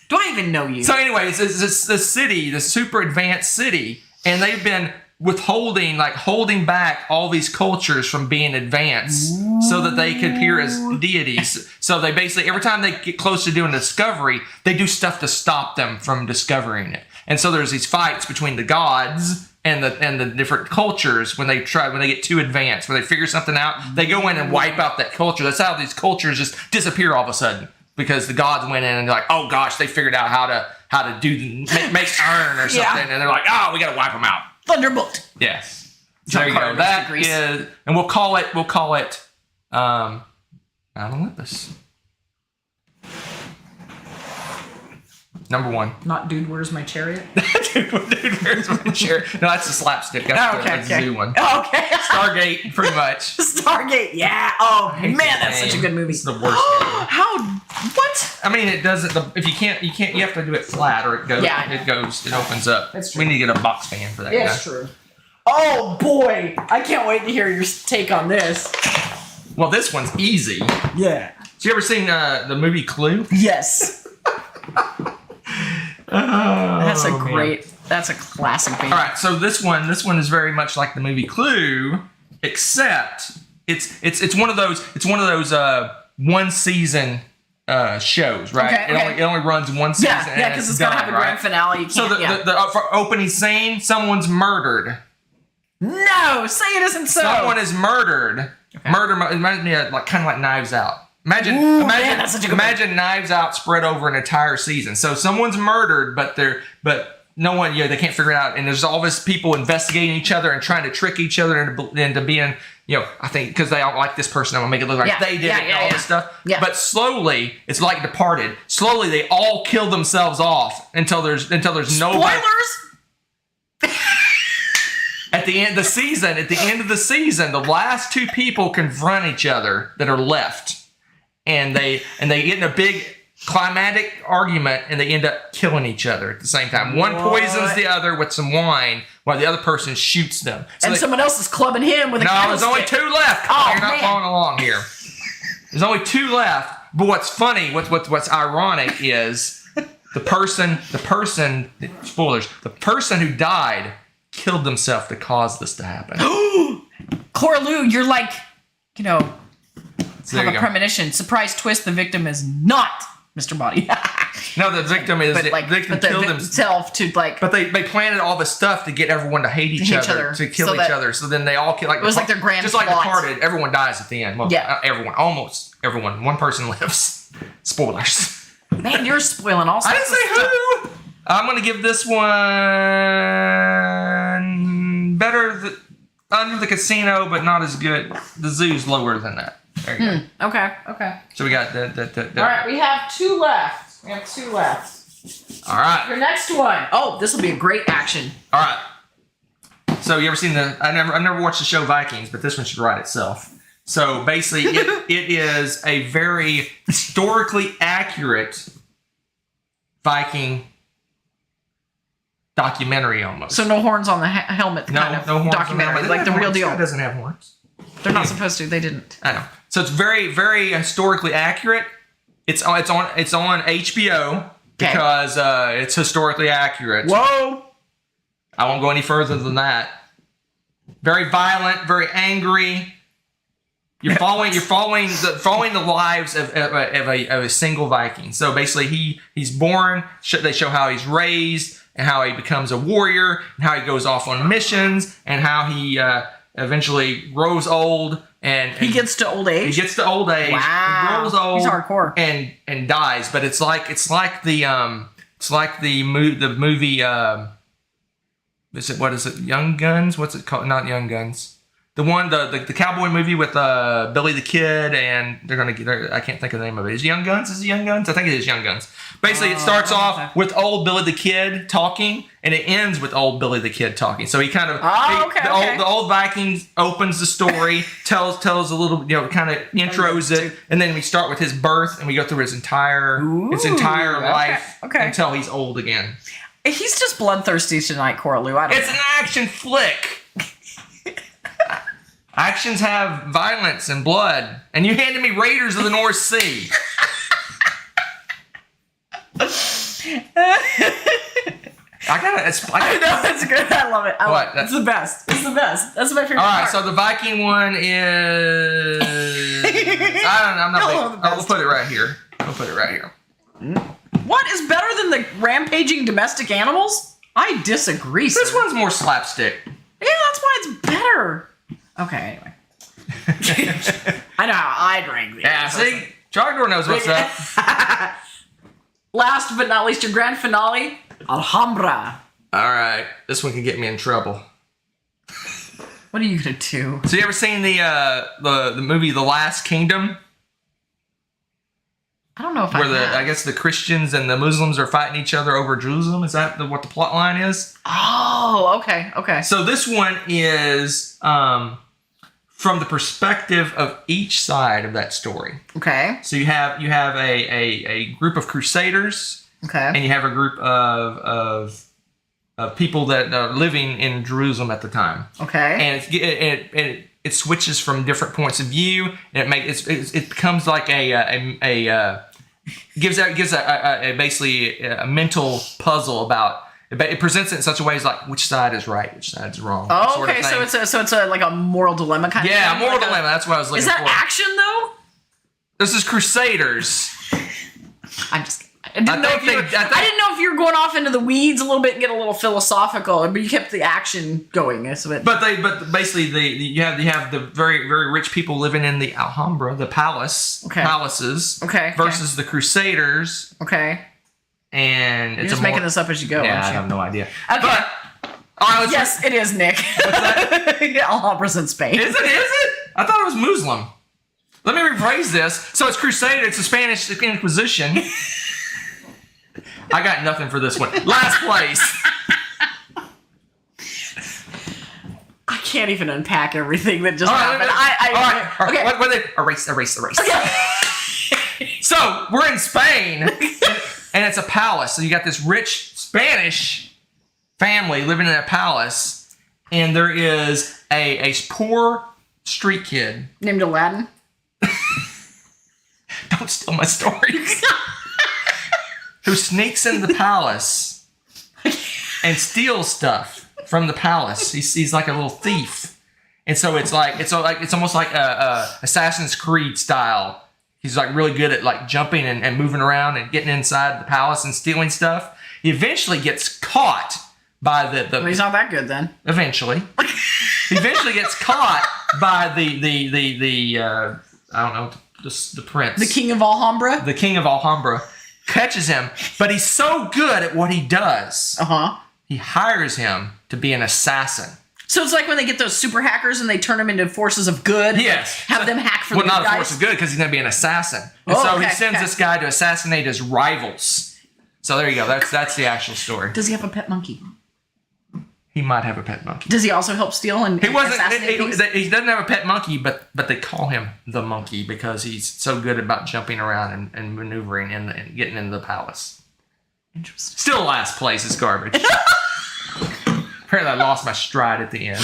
Do I even know you? So anyways, it's this city, this super advanced city, and they've been holding back all these cultures from being advanced so that they could appear as deities. So they basically, every time they get close to doing a discovery, they do stuff to stop them from discovering it. And so there's these fights between the gods and the different cultures when they get too advanced, when they figure something out, they go in and wipe out that culture. That's how these cultures just disappear all of a sudden, because the gods went in and they're like, oh gosh, they figured out how to make iron or something, and they're like, oh, we gotta wipe them out. Thunderbolt. Yes. So there you go. That is, and we'll call it Mount Olympus. Number 1. Not Dude, Where's My Chariot? Dude, Where's My Chariot? No, that's the slapstick. That's the zoo one. Okay. Stargate, pretty much. Stargate, yeah. Oh man, that's such a good movie. It's the worst. How? What? I mean, it doesn't. If you can't. You have to do it flat, or it goes. Yeah. It opens up. That's true. We need to get a box fan for that. Yeah, that's true. Oh boy, I can't wait to hear your take on this. Well, this one's easy. Yeah. Have you ever seen the movie Clue? Yes. That's a classic movie. All right, so this one is very much like the movie Clue, except it's one of those one season shows, right? Okay, It only runs one season. Yeah, because it's gonna have a grand finale. You can't, so the opening scene, someone's murdered. No, say it isn't so. Someone is murdered. Okay. Murder reminds me of kind of like Knives Out. Imagine Knives Out spread over an entire season. So someone's murdered, but no one, they can't figure it out. And there's all these people investigating each other and trying to trick each other into being, I think because they don't like this person, I'm gonna make it look like they did it and all this stuff. Yeah. But slowly, it's like Departed. Slowly, they all kill themselves off until there's nobody. Spoilers. At the end of the season, the last 2 people confront each other that are left. And they get in a big climatic argument, and they end up killing each other at the same time. One poisons the other with some wine, while the other person shoots them. So someone else is clubbing him with a candlestick. No, there's only 2 left. You're not following along here. There's only 2 left. But what's funny, what's ironic is the person who died killed themselves to cause this to happen. Cora Lou, you're like, have a premonition. Surprise twist, the victim is not Mr. Body. No, the victim is the victim killed himself to But they planted all this stuff to get everyone to hate each other, to kill each other. So then they all kill. It was like their grand just plot. Like Departed, everyone dies at the end. Well, everyone, almost everyone. One person lives. Spoilers. Man, you're spoiling all sorts. I didn't say who. I'm gonna give this one better under the casino, but not as good. The zoo's lower than that. There you go. Okay. So we got the. All right, we have 2 left. All right. Your next one. Oh, this will be a great action. All right. So you ever seen I never watched the show Vikings, but this one should write itself. So basically, it is a very historically accurate Viking documentary almost. So no horns on the helmet kind of documentary, like the real deal. It doesn't have horns. They're not supposed to. They didn't. I know. So it's very, very historically accurate. It's on HBO because it's historically accurate. Whoa! I won't go any further than that. Very violent, very angry. You're following the lives of a single Viking. So basically, he's born. They show how he's raised and how he becomes a warrior and how he goes off on missions and how he eventually grows old and he gets to old age. He gets to old age. Wow. He grows old. He's hardcore. And dies. But it's like the movie. What is it? Young Guns? What's it called? Not Young Guns. The one, the cowboy movie with Billy the Kid, and they're gonna get. I can't think of the name of it. Is it Young Guns? Is it Young Guns? I think it is Young Guns. Basically, it starts off with old Billy the Kid talking, and it ends with old Billy the Kid talking. So he kind of the old Vikings opens the story, tells a little, kind of intros it, and then we start with his birth, and we go through his entire life until he's old again. He's just bloodthirsty tonight, Coraloo. It's an action flick. Actions have violence and blood, and you handed me Raiders of the North Sea. I know, it's good. I love it. It's the best. It's the best. That's my favorite part. All right, so the Viking one is... I don't know. I'm not... We'll put it right here. What is better than the rampaging domestic animals? I disagree, sir. This one's more slapstick. Yeah, that's why it's better. Okay, anyway. I know how I drank these. Yeah, see? Trogdor knows what's up. Last but not least, your grand finale, Alhambra. All right, this one can get me in trouble. What are you gonna do? So you ever seen the movie The Last Kingdom? I don't know if I guess the Christians and the Muslims are fighting each other over Jerusalem. Is that what the plot line is? Oh, okay. So this one is from the perspective of each side of that story. Okay. So you have a group of crusaders. Okay. And you have a group of people that are living in Jerusalem at the time. Okay. And it switches from different points of view, and it becomes like gives basically a mental puzzle about. It presents it in such a way as like which side is right, which side is wrong. Oh, okay. So it's like a moral dilemma kind of thing. Yeah, moral dilemma. That's what I was looking for. Is that action though? This is Crusaders. I'm just kidding. I didn't know if you were going off into the weeds a little bit and get a little philosophical, but you kept the action going. But basically you have the very, very rich people living in the Alhambra, the palaces, versus the Crusaders. Okay. And you're just making this up as you go. Yeah, I have no idea. Okay. But, all right, yes, it is, Nick. What's that? Alhambra's in Spain. Is it? I thought it was Muslim. Let me rephrase this. So it's Crusader. It's the Spanish Inquisition. I got nothing for this one. Last place. I can't even unpack everything that just happened. All right. Okay. Erase. Okay. So we're in Spain, and it's a palace. So you got this rich Spanish family living in a palace, and there is a poor street kid named Aladdin. Don't steal my stories. Who sneaks into the palace and steals stuff from the palace. He's like a little thief, and so it's almost like a Assassin's Creed style. He's like really good at like jumping and moving around and getting inside the palace and stealing stuff. He eventually gets caught by the well, he's not that good then. Eventually, he gets caught by the I don't know, the prince, the king of Alhambra. The king of Alhambra catches him, but he's so good at what he does. He hires him to be an assassin. So it's like when they get those super hackers and they turn them into forces of good. Yes. Have them hack for the good guys. Well, not a force of good because he's going to be an assassin. And he sends this guy to assassinate his rivals. So there you go. That's the actual story. Does he have a pet monkey? He might have a pet monkey. Does he also help steal and assassinate things? He doesn't have a pet monkey, but they call him the monkey because he's so good about jumping around and maneuvering and getting into the palace. Interesting. Still last place is garbage. Apparently I lost my stride at the end.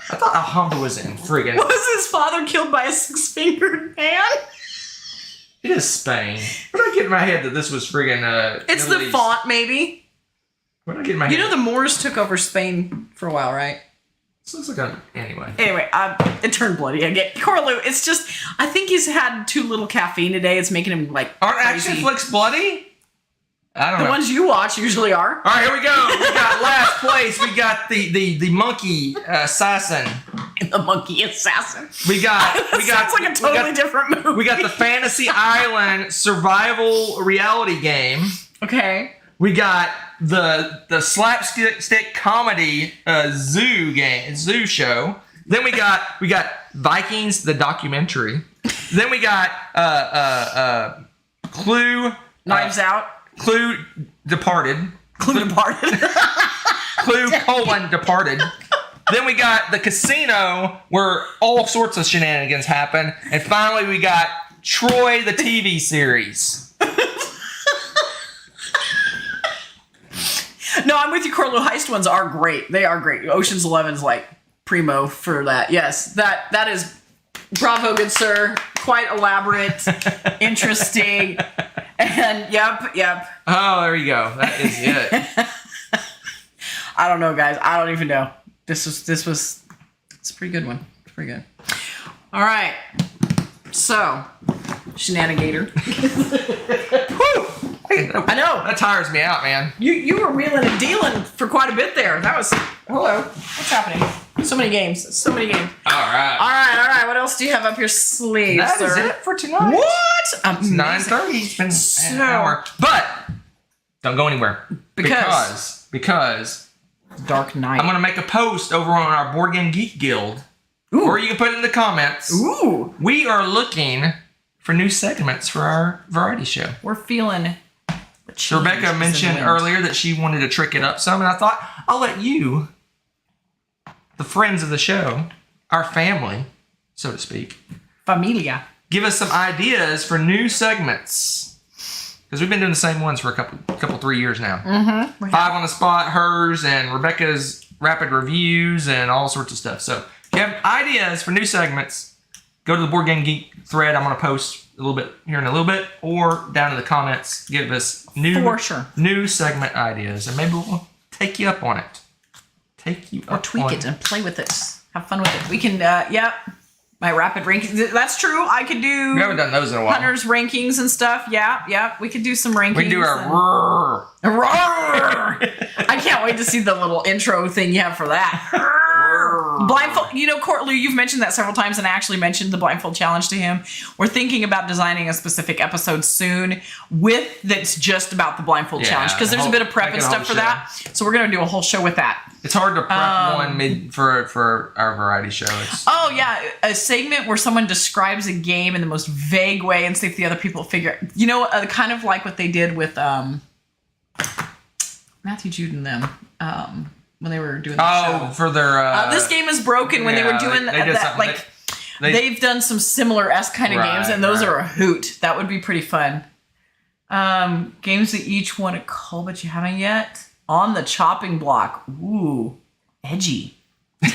I thought Alhambra was in friggin'... Was his father killed by a 6-fingered man? It is Spain. Where did I get in my head that this was friggin'... It's the font, maybe. Where did I get in my head? You know the Moors took over Spain for a while, right? This looks like a... Anyway, it turned bloody again. Coraloo, it's just... I think he's had too little caffeine today. It's making him, like, Aren't crazy. action flicks bloody? I don't know. The ones you watch usually are. All right, here we go. We got last place. We got the monkey assassin. The monkey assassin. We got Sounds like a totally different movie. We got the Fantasy Island survival reality game. Okay. We got the slapstick comedy zoo show. Then we got Vikings the documentary. Then we got Clue. Knives Out. Clue Departed. Clue Departed. Clue Departed. Then we got the casino where all sorts of shenanigans happen. And finally we got Troy the TV series. No, I'm with you, Corlo. Heist ones are great. They are great. Ocean's 11's like primo for that. Yes, that is bravo, good sir. Quite elaborate, interesting, and yep. Oh, there you go. That is it. I don't know, guys. I don't even know. It's a pretty good one. It's pretty good. All right. So, shenanigator. I know. That tires me out, man. You were wheeling and dealing for quite a bit there. That was hello. What's happening? So many games. All right. What else do you have up your sleeve, That sir? is it for tonight. What? It's 9:30. It's been an hour. But don't go anywhere. Because Dark Knight. I'm going to make a post over on our Board Game Geek Guild. Ooh. Or you can put it in the comments. Ooh. We are looking for new segments for our variety show. We're feeling the So Rebecca mentioned earlier that she wanted to trick it up some, and I thought I'll let you, the friends of the show, our family, so to speak, Familia, give us some ideas for new segments. Because we've been doing the same ones for a couple 3 years now. Mm-hmm. 5 on the spot, hers, and Rebecca's rapid reviews, and all sorts of stuff. So if you have ideas for new segments, go to the Board Game Geek thread. I'm going to post a little bit here in a little bit, or down in the comments, give us new segment ideas, and maybe we'll take you up on it. Or tweak it and play with it. Have fun with it. We can, my rapid rankings. That's true. I could do. We haven't done those in a while. Hunter's rankings and stuff. Yeah. We could do some rankings. We can do our roar. I can't wait to see the little intro thing you have for that. Blindfold. You know, Courtlew, you've mentioned that several times, and I actually mentioned the blindfold challenge to him. We're thinking about designing a specific episode soon that's just about the blindfold challenge, because there's a bit of prep and stuff for that. So we're gonna do a whole show with that. It's hard to prep one for our variety show. A segment where someone describes a game in the most vague way and see if the other people figure. You know, kind of like what they did with Matthew Jude and them. When they were doing the show. For their... this game is broken when they were doing that. Like, they've done some similar-esque kind of games, and those are a hoot. That would be pretty fun. Games that each won a call, but you haven't yet. On the chopping block. Ooh. Edgy. But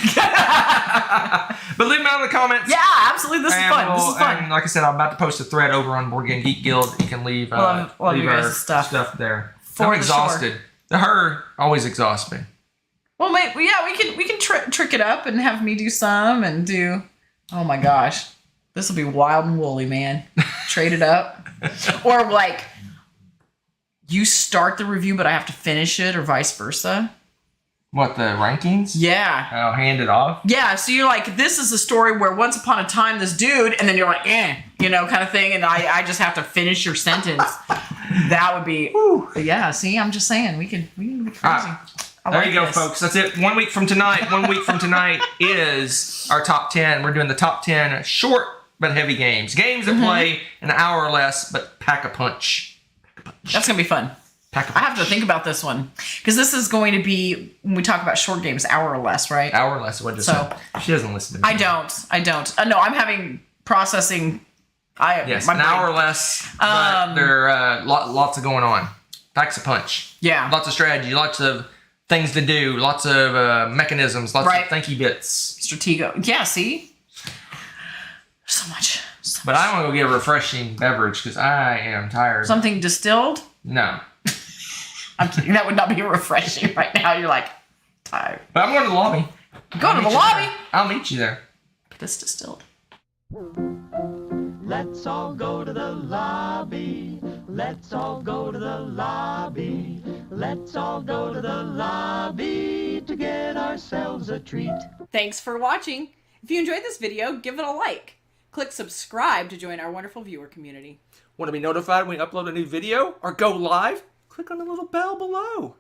leave them out in the comments. Yeah, absolutely. This is fun. And like I said, I'm about to post a thread over on Board Game Geek Guild. You can leave, leave our stuff there. I'm exhausted. Her always exhausts me. Well, mate, we can trick it up and have me do some and do. Oh my gosh, this will be wild and woolly, man. Trade it up, or like you start the review, but I have to finish it, or vice versa. What, the rankings? Yeah. Oh, hand it off. Yeah. So you're like, this is a story where once upon a time this dude, and then you're like, kind of thing, and I just have to finish your sentence. That would be. Yeah. See, I'm just saying we can be crazy. There you go, folks. That's it. 1 week from tonight. 1 week from tonight is our top 10. We're doing the top 10 short but heavy games. Games that play an hour or less, but pack a punch. That's going to be fun. I have to think about this one. Because this is going to be, when we talk about short games, hour or less, right? Hour or less. What just said. She doesn't listen to me. I don't. No, I'm having processing. Yes, an hour or less. But there are lots of going on. Packs a punch. Yeah. Lots of strategy. Lots of things to do, lots of mechanisms, lots of thinky bits. Stratego. Yeah, see? So much. But I want to go get a refreshing beverage because I am tired. Something distilled? No. I'm kidding. That would not be refreshing right now. You're like, tired. But I'm going to the lobby. Go to the lobby? I'll meet you there. This distilled. Let's all go to the lobby. Let's all go to the lobby. Let's all go to the lobby to get ourselves a treat. Thanks for watching. If you enjoyed this video, give it a like. Click subscribe to join our wonderful viewer community. Want to be notified when we upload a new video or go live? Click on the little bell below.